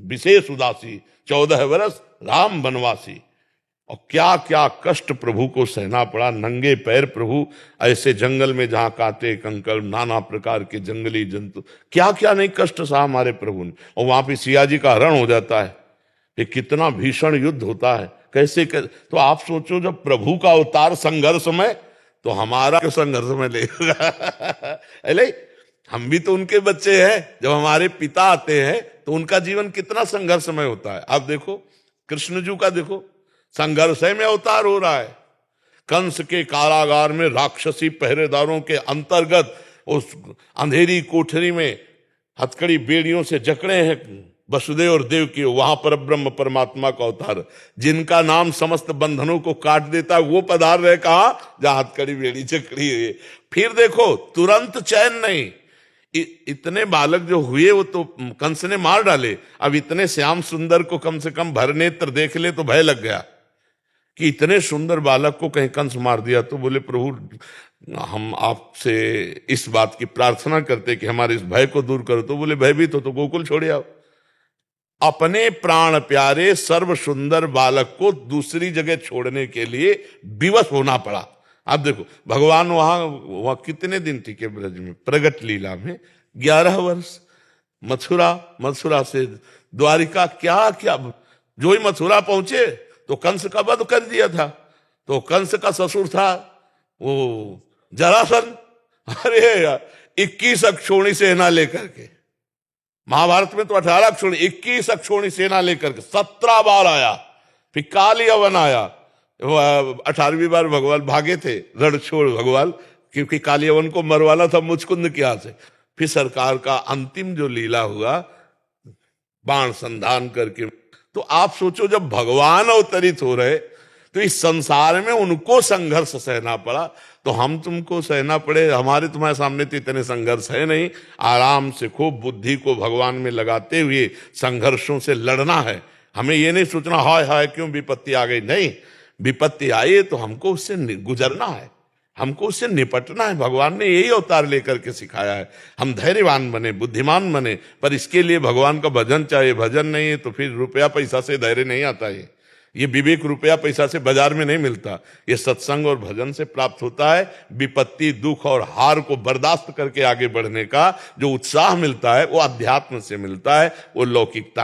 विशेष उदासी, 14 वर्ष राम वनवासी। और क्या क्या कष्ट प्रभु को सहना पड़ा, नंगे पैर प्रभु ऐसे जंगल में जहां कांटे कंकड़, नाना प्रकार के जंगली जंतु, क्या क्या नहीं कष्ट सहा हमारे प्रभु ने। और वहां पे सिया जी का हरण हो जाता है, ये कितना भीषण युद्ध होता है, कैसे तो आप सोचो जब प्रभु का अवतार संघर्ष में, तो हमारा संघर्ष में लेगा। अरे हम भी तो उनके बच्चे हैं, जब हमारे पिता आते हैं तो उनका जीवन कितना संघर्षमय होता है। आप देखो कृष्ण जी का, देखो संघर्ष में अवतार हो रहा है। कंस के कारागार में राक्षसी पहरेदारों के अंतर्गत उस अंधेरी कोठरी में हथकड़ी बेड़ियों से जकड़े हैं वसुदेव और देव की, वहां पर ब्रह्म परमात्मा का अवतार, जिनका नाम समस्त बंधनों को काट देता है, वो पधार रहे कहा जहां हथकड़ी बेड़ी जकड़ी है। फिर देखो तुरंत चैन नहीं, इतने बालक जो हुए वो तो कंस ने मार डाले, अब इतने श्याम सुंदर को कम से कम भरनेत्र देख ले तो भय लग गया कि इतने सुंदर बालक को कहीं कंस मार दिया। तो बोले प्रभु हम आपसे इस बात की प्रार्थना करते कि हमारे इस भय को दूर करो। तो बोले भयभीत हो तो गोकुल छोड़े आओ। अपने प्राण प्यारे सर्व सुंदर बालक को दूसरी जगह छोड़ने के लिए विवश होना पड़ा। आप देखो भगवान वहां कितने दिन टिके ब्रज में, प्रगट लीला में 11 वर्ष, मथुरा से द्वारिका, क्या क्या, जो ही मथुरा पहुंचे तो कंस का वध कर दिया था। तो कंस का ससुर था वो जरासंध, अरे 21 अक्षौणी सेना लेकर के, महाभारत में तो 18 अक्षौणी, 21 अक्षौणी सेना लेकर के 17 बार आया। फिर काल यवन आया, 18वीं बार भगवान भागे थे रण छोड़ भगवान, क्योंकि कालियवन को मरवाना था मुचकुंद के हाथ से। फिर सरकार का अंतिम जो लीला हुआ बाण संधान करके। तो आप सोचो जब भगवान अवतरित हो रहे तो इस संसार में उनको संघर्ष सहना पड़ा, तो हम तुमको सहना पड़े। हमारे तुम्हारे सामने तो इतने संघर्ष है नहीं, आराम से खूब बुद्धि को भगवान में लगाते हुए संघर्षों से लड़ना है। हमें ये नहीं सोचना हाय हाय क्यों विपत्ति आ गई, नहीं, विपत्ति आई तो हमको उससे गुजरना है, हमको उससे निपटना है। भगवान ने यही अवतार लेकर के सिखाया है, हम धैर्यवान बने, बुद्धिमान बने। पर इसके लिए भगवान का भजन चाहिए, भजन नहीं है तो फिर रुपया पैसा से धैर्य नहीं आता है। ये विवेक रुपया पैसा से बाजार में नहीं मिलता, ये सत्संग और भजन से प्राप्त होता है। विपत्ति, दुख और हार को बर्दाश्त करके आगे बढ़ने का जो उत्साह मिलता है वो अध्यात्म से मिलता है, वो लौकिकता